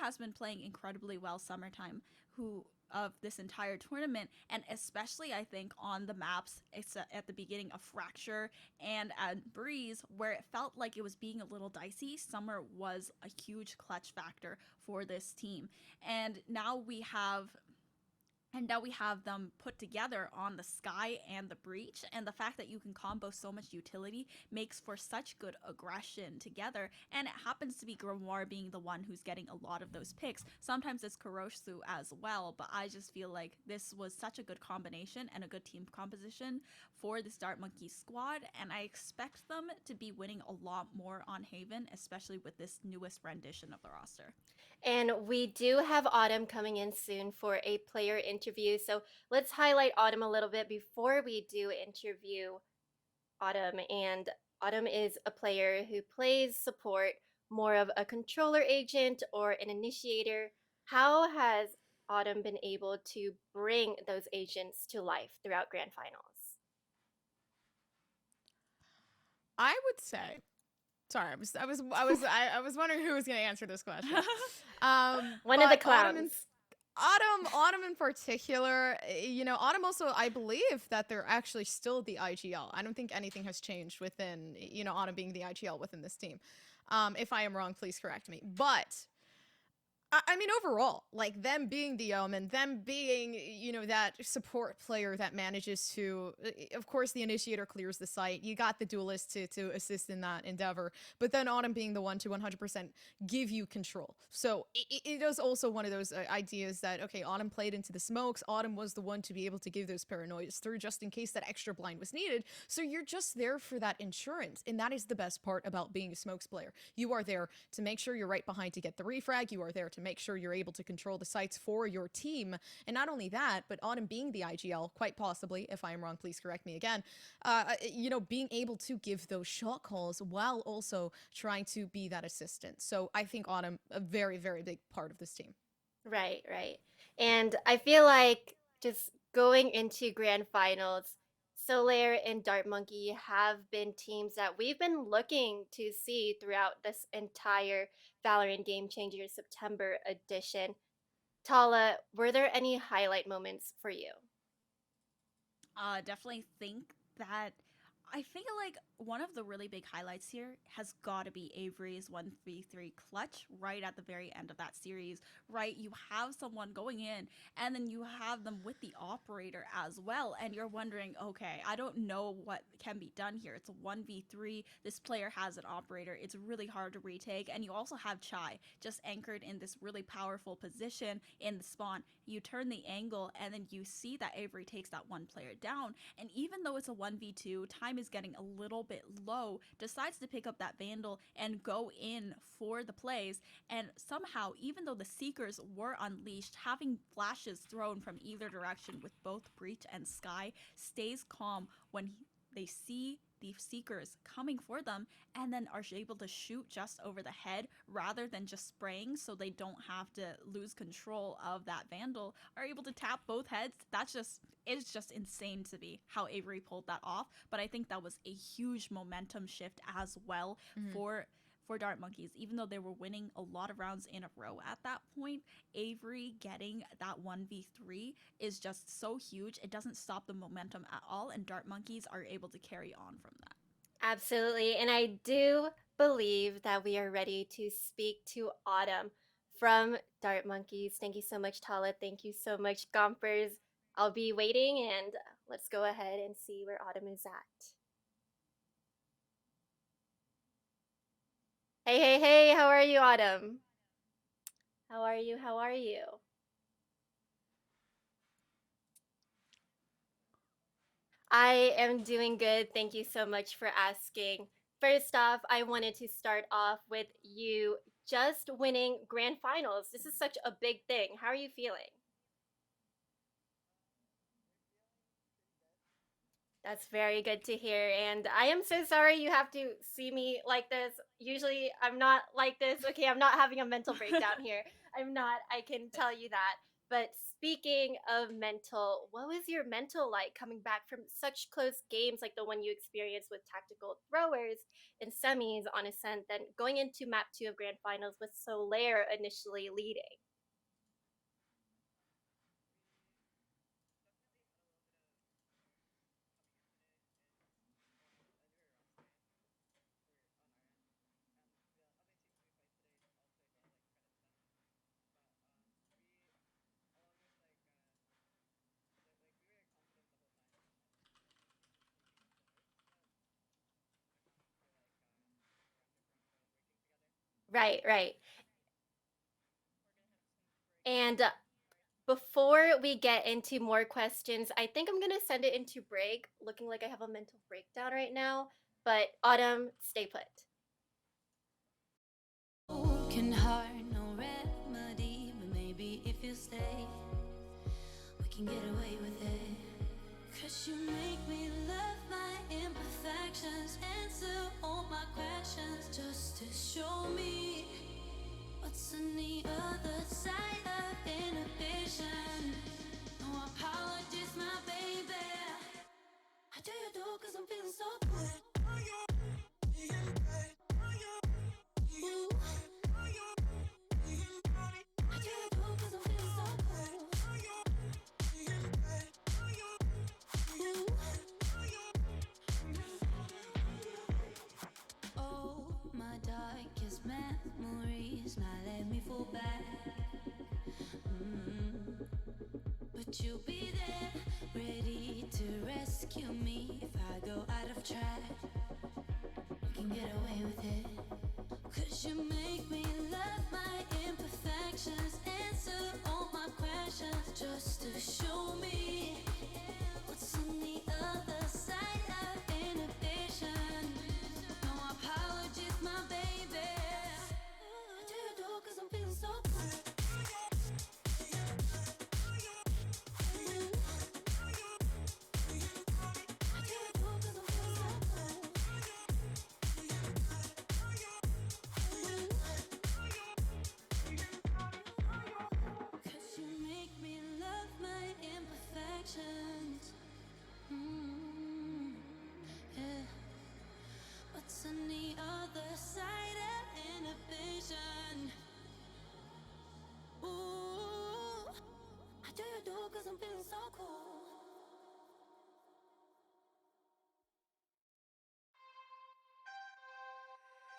has been playing incredibly well summertime who of this entire tournament, and especially I think on the maps it's at the beginning of Fracture and at Breeze, where it felt like it was being a little dicey. Summer was a huge clutch factor for this team, and now we have them put together on the Sky and the Breach, and the fact that you can combo so much utility makes for such good aggression together, and it happens to be Grimoire being the one who's getting a lot of those picks. Sometimes it's Kuroshitsu as well, but I just feel like this was such a good combination and a good team composition for this Dart Monkey squad, and I expect them to be winning a lot more on Haven, especially with this newest rendition of the roster. And we do have Autumn coming in soon for a player interview. So let's highlight Autumn a little bit before we do interview Autumn. And Autumn is a player who plays support, more of a controller agent or an initiator. How has Autumn been able to bring those agents to life throughout Grand Finals? I would say. Sorry, I was wondering who was going to answer this question. One of the but clowns. Autumn in particular, you know, Autumn also, I believe that they're actually still the IGL. I don't think anything has changed within, you know, Autumn being the IGL within this team. If I am wrong, please correct me. But I mean, overall, like them being the Omen, them being, you know, that support player that manages to, of course, the initiator clears the site. You got the duelist to assist in that endeavor, but then Autumn being the one to 100% give you control. So it is also one of those ideas that, okay, Autumn played into the smokes. Autumn was the one to be able to give those paranoias through just in case that extra blind was needed. So you're just there for that insurance. And that is the best part about being a smokes player. You are there to make sure you're right behind to get the refrag. You are there to make sure you're able to control the sites for your team. And not only that, but Autumn being the IGL, quite possibly, if I am wrong, please correct me again, being able to give those shot calls while also trying to be that assistant. So I think Autumn, a very, very big part of this team. Right, right. And I feel like just going into grand finals, Solaire and Dart Monkey have been teams that we've been looking to see throughout this entire Valorant Game Changer September edition. Tala, were there any highlight moments for you? Definitely think that I feel like one of the really big highlights here has got to be Avery's 1v3 clutch right at the very end of that series, right? You have someone going in and then you have them with the operator as well. And you're wondering, okay, I don't know what can be done here. It's a 1v3. This player has an operator. It's really hard to retake. And you also have Chai just anchored in this really powerful position in the spawn. You turn the angle and then you see that Avery takes that one player down. And even though it's a 1v2, time is getting a little bit low, decides to pick up that Vandal and go in for the plays. And somehow, even though the Seekers were unleashed, having flashes thrown from either direction with both Breach and Sky stays calm when they see the Seekers coming for them and then are able to shoot just over the head rather than just spraying so they don't have to lose control of that Vandal, are able to tap both heads. It's just insane to me how Avery pulled that off. But I think that was a huge momentum shift as well for Dart Monkeys. Even though they were winning a lot of rounds in a row at that point, Avery getting that 1v3 is just so huge. It doesn't stop the momentum at all, and Dart Monkeys are able to carry on from that. Absolutely. And I do believe that we are ready to speak to Autumn from Dart Monkeys. Thank you so much, Tala. Thank you so much, Gompers. I'll be waiting, and let's go ahead and see where Autumn is at. Hey, hey, hey, how are you, Autumn? How are you? How are you? I am doing good. Thank you so much for asking. First off, I wanted to start off with you just winning grand finals. This is such a big thing. How are you feeling? That's very good to hear. And I am so sorry you have to see me like this. Usually I'm not like this. Okay, I'm not having a mental breakdown here. I'm not. I can tell you that. But speaking of mental, what was your mental like coming back from such close games like the one you experienced with Tactical Throwers in semis on Ascent, then going into map 2 of grand finals with Solaire initially leading? Right, right. And before we get into more questions, I think I'm gonna send it into break, looking like I have a mental breakdown right now. But Autumn, stay put. Broken heart, no remedy, but maybe if you stay, we can get away with it. 'Cause you make me love my imperfections, answer all my questions, just to show me what's on the other side of inhibition. No apologies, my baby. I do you do 'cause I'm feeling so good. Ooh. I do you do 'cause I'm feeling so good. Ooh. Oh, my darkest memories might let me fall back. But you'll be there, ready to rescue me if I go out of track. We can get away with it. 'Cause you make me love my imperfections, answer all my questions, just to show me what's on the other side of inhibition. No apologies, my baby. I do you do 'cause I'm feeling so good.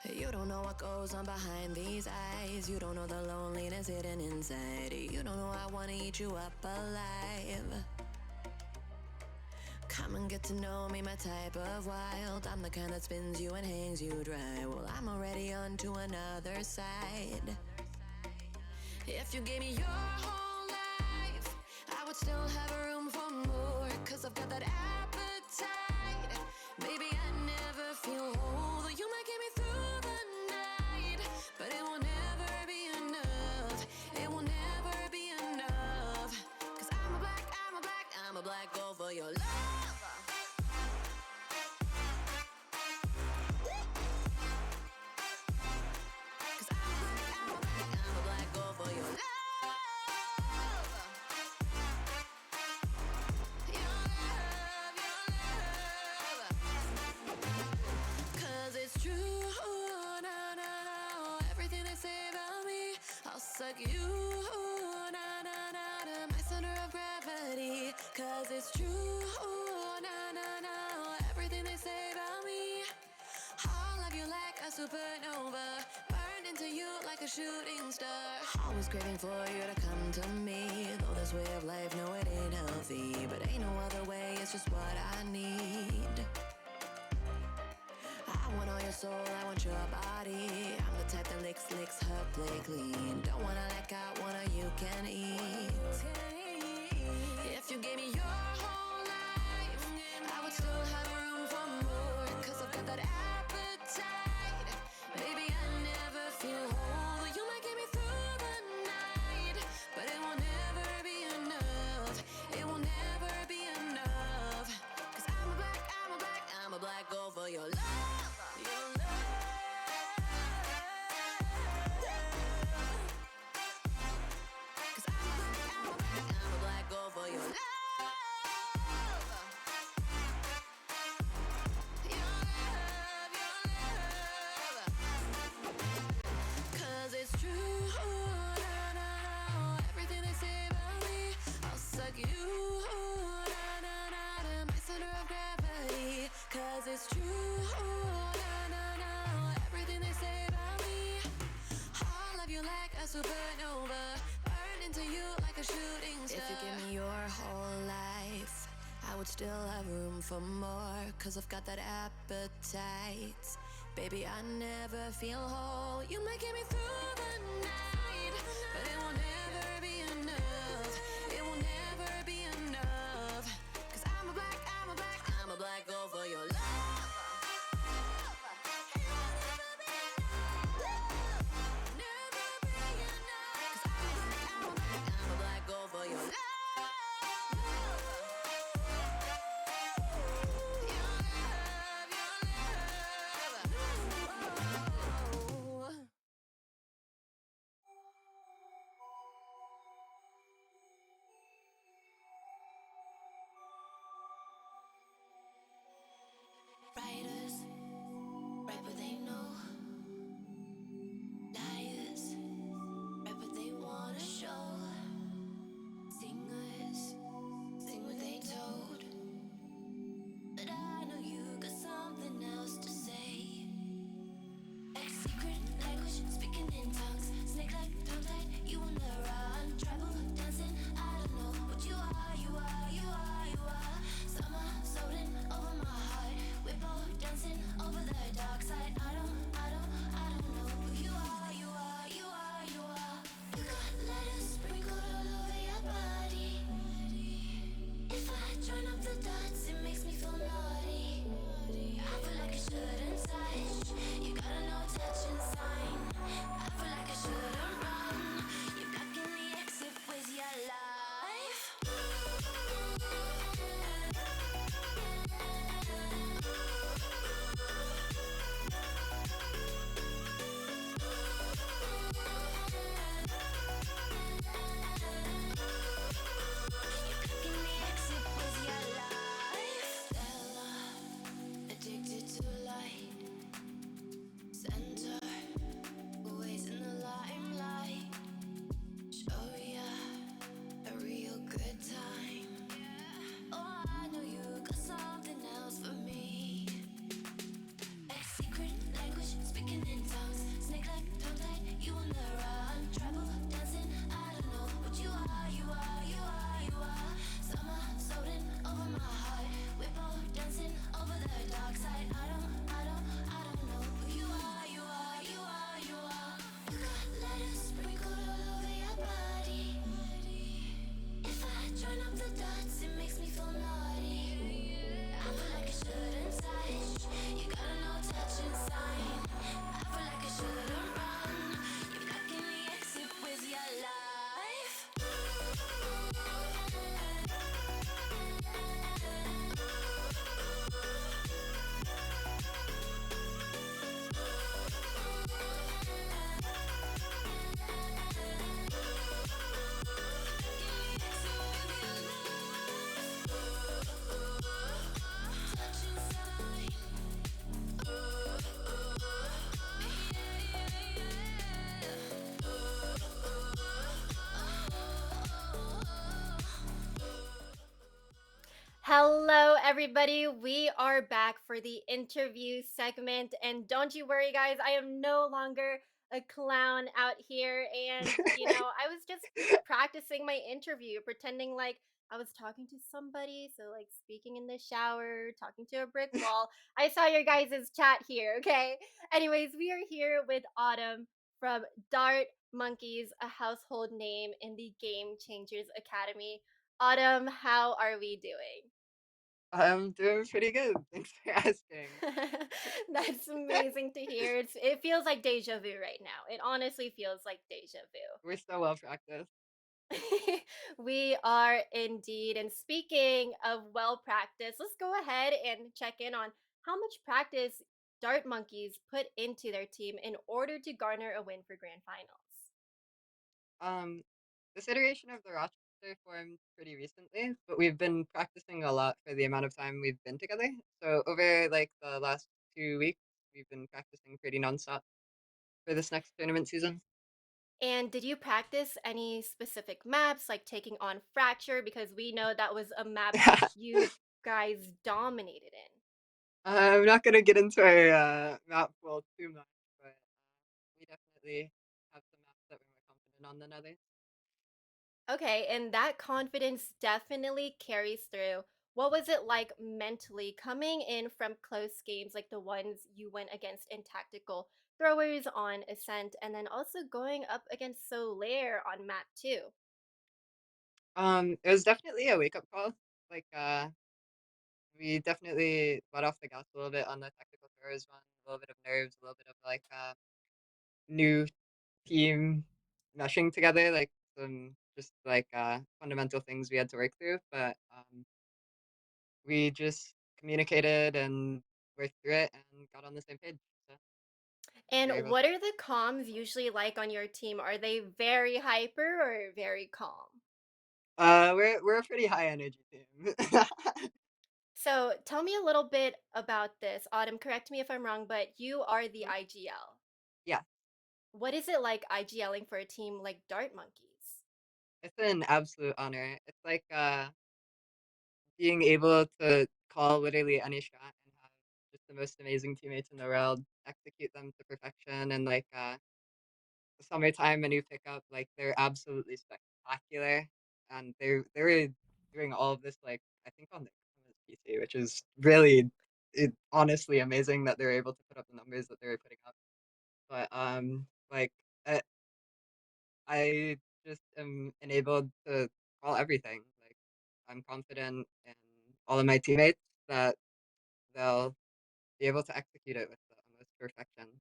You don't know what goes on behind these eyes. You don't know the loneliness hidden inside. You don't know I wanna eat you up alive. Come and get to know me, my type of wild. I'm the kind that spins you and hangs you dry. Well, I'm already on to another side. If you gave me your whole life, I would still have room for more. Cause I've got that appetite. Baby, I never feel whole. Though you might get me through the night, but it will never be enough. It will never be enough. Cause I'm a black gold for your love. Cause I'm a black gold for your love. Your love. Cause it's true, no. Everything they say about me, I'll suck you, to my center of gravity. Cause it's true, no. Everything they say about me, I'll love you like a supernova, burn into you like a shooting star. Always craving for you to come to me. Though this way of life, no, it ain't healthy, but ain't no other way, it's just what I need. I want all your soul, I want your body. I'm the type that licks her play clean. Don't wanna let out, wanna you can eat. If you gave me your whole life, I would still have room for more. Cause I've got that appetite. Baby, I never feel whole. You might get me through the night, but it will never be enough. It will never be enough. Cause I'm a black gold for your love. Your love. Cause I'm a black gold for your love. Cause it's true, no. Everything they say about me, I'll suck you, to my center of gravity. Cause it's true, no. Everything they say about me, I'll love you like a supernova, burn into you like a shooting star. If you give me your whole life, I would still have room for more. Cause I've got that appetite. Baby, I never feel whole. You might get me through the night, but it will never be enough. It will never be enough. Cause I'm a black gold for your love. Never be enough. Cause I'm a black gold for your love. Writers, write what they know. Liars, write what they wanna show. Singers, sing what they told. But I know you got something else to say. Like secret language, speaking in tongues. Snake like tongue tied, you on the run. Tribal dancing, I don't know what you are. Summer floating over my heart. Whippo dancing over the dark side. I don't know who you are. You got letters sprinkled all over your body. If I join up the dots, it makes me feel naughty. I feel like I shouldn't touch. You got a no touching sign. I feel like I shouldn't run. You're blocking the exit with your life. Addicted to light, center, always in the limelight. everybody. We are back for the interview segment. And don't you worry, guys, I am no longer a clown out here. And, I was just practicing my interview, pretending like I was talking to somebody. So, like, speaking in the shower, talking to a brick wall. I saw your guys' chat here, okay? Anyways, we are here with Autumn from Dart Monkeys, a household name in the Game Changers Academy. Autumn, how are we doing? I'm doing pretty good. Thanks for asking. That's amazing to hear. It feels like deja vu right now. It honestly feels like deja We're so well practiced. vu. We are indeed. And speaking of well practiced, let's go ahead and check in on how much practice Dart Monkeys put into their team in order to garner a win for grand finals. Um, this iteration of the roster formed pretty recently, but we've been practicing a lot for the amount of time we've been together. So over like the last 2 weeks, we've been practicing pretty nonstop for this next tournament season. And did you practice any specific maps, like taking on Fracture? Because we know that was a map you guys dominated in. I'm not gonna get into our map pool too much, but we definitely have some maps that we're more confident on than others. Okay, and that confidence definitely carries through. What was it like mentally coming in from close games like the ones you went against in tactical throwers on Ascent, and then also going up against Solaire on map 2? It was definitely a wake up call. Like we definitely let off the gas a little bit on the technical throws run, a little bit of nerves, a little bit of like new team meshing together, like some just like fundamental things we had to work through. But we just communicated and worked through it and got on the same page. So And very well what said. are the comms usually like on your team? Are they very hyper or very calm? We're a pretty high energy team. So tell me a little bit about this. Autumn, correct me if I'm wrong, but you are the IGL. Yeah, What is it like IGLing for a team like Dart Monkeys? it's an absolute honor. It's like being able to call literally any shot and have just the most amazing teammates in the world, execute them to perfection, and like the summertime a new pickup, like they're absolutely spectacular, and they were doing all of this like I think on the PC, which is really honestly amazing that they're able to put up the numbers that they were putting up. But like I just am enabled to call everything. Like I'm confident in all of my teammates that they'll be able to execute it with the utmost perfection.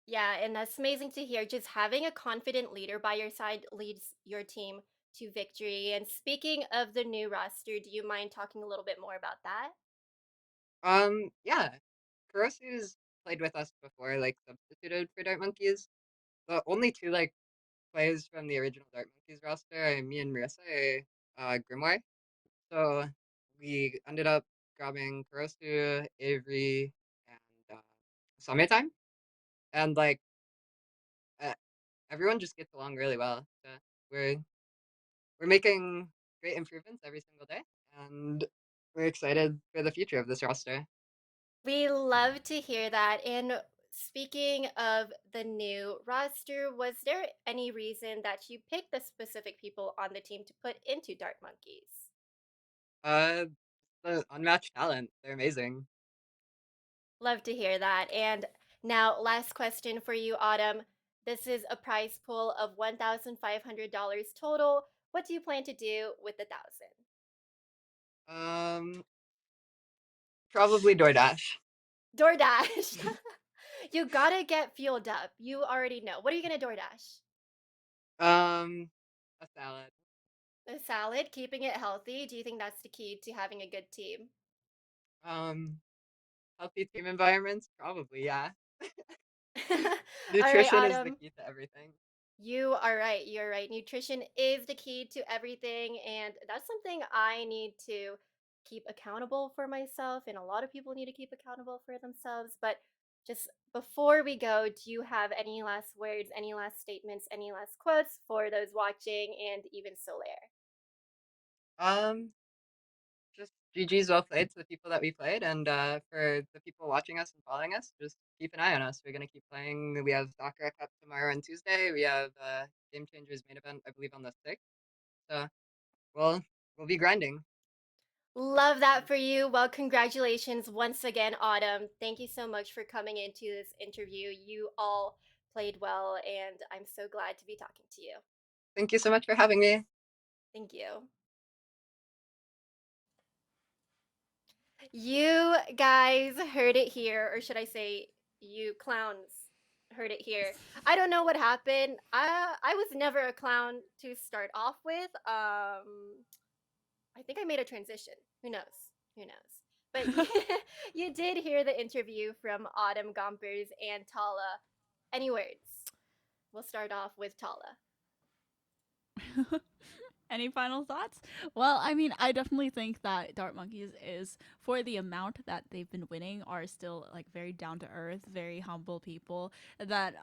Yeah, and that's amazing to hear. Just having a confident leader by your side leads your team to victory. And speaking of the new roster, do you mind talking a little bit more about that? Yeah, Kuroshi's played with us before, like substituted for Dart Monkeys. The only two like players from the original Dart Monkeys roster are me and Marissa, Grimoire. So we ended up grabbing Kurosu, Avery, and Summertime, and like uh, everyone just gets along really well. So we're we're making great improvements every single day, and we're excited for the future of this roster. We love to hear that. And speaking of the new roster, was there any reason that you picked the specific people on the team to put into Dart Monkeys? Uh, the unmatched talent, they're amazing. Love to hear that. And now, last question for you, Autumn. This is a prize pool of $1,500 total. What do you plan to do with the thousand? Um, Probably DoorDash. DoorDash. You gotta get fueled up. You already know. What are you gonna DoorDash? A salad. A salad, keeping it healthy. Do you think that's the key to having a good team? Um, Healthy team environments, probably, yeah. All right, Nutrition is the Autumn. key to everything. You are right. You're right. Nutrition is the key to everything. And that's something I need to keep accountable for myself. And a lot of people need to keep accountable for themselves. But just before we go, do you have any last words, any last statements, any last quotes for those watching and even Solaire? Um, just GG's well played to the people that we played, and for the people watching us and following us, just keep an eye on us. We're gonna keep playing. We have Sakura Cup tomorrow and Tuesday. We have Game Changers main event, I believe, on the 6th. So, well, we'll be grinding. Love that for you. Well, congratulations once again, Autumn. Thank you so much for coming into this interview. You all played well, and I'm so glad to be talking to you. Thank you so much for having me. Thank you. You guys heard it here, or should I say, you clowns heard it here. I don't know what happened. I was never a clown to start off with. I think I made a transition. Who knows? Who knows? But you did hear the interview from Autumn Gompers and Tala. Any words? We'll start off with Tala. Any final thoughts? Well, I mean, I definitely think that Dart Monkeys is, for the amount that they've been winning, are still like very down to earth, very humble people. That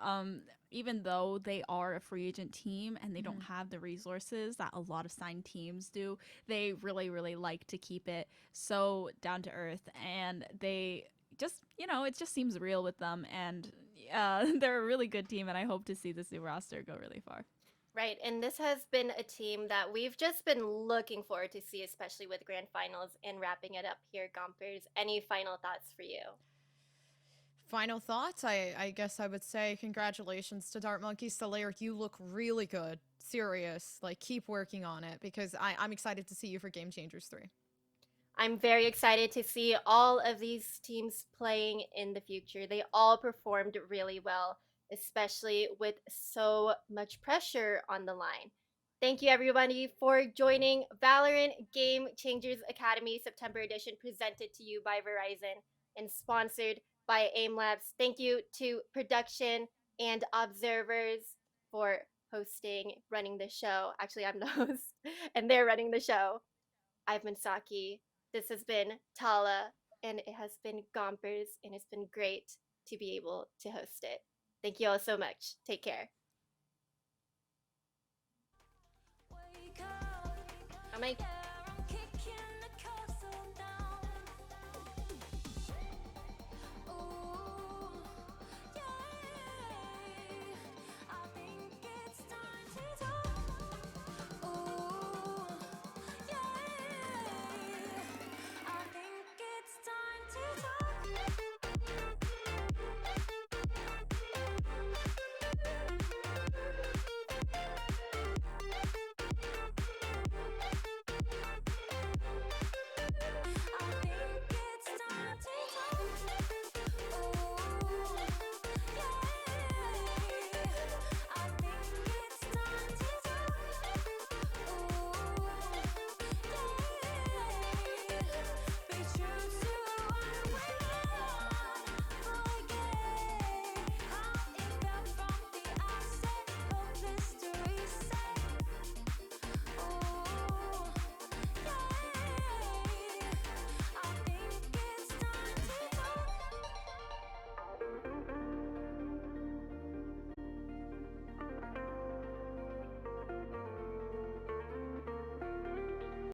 even though they are a free agent team and they don't have the resources that a lot of signed teams do, they really, really like to keep it so down to earth, and they just, it just seems real with them, and they're a really good team, and I hope to see this new roster go really far. Right, and this has been a team that we've just been looking forward to see, especially with grand finals and wrapping it up here, Gompers. Any final thoughts for you? Final thoughts? I guess I would say congratulations to Dart Monkey Solaire. You look really good. Serious. Like, keep working on it because I'm excited to see you for Game Changers 3. I'm very excited to see all of these teams playing in the future. They all performed really well, especially with so much pressure on the line. Thank you, everybody, for joining Valorant Game Changers Academy September edition, presented to you by Verizon and sponsored by AIM Labs. Thank you to production and observers for hosting, running the show. Actually, I'm the host, and they're running the show. I've been Saki. This has been Tala, and it has been Gompers, and it's been great to be able to host it. Thank you all so much. Take care. Wake up. Oh my.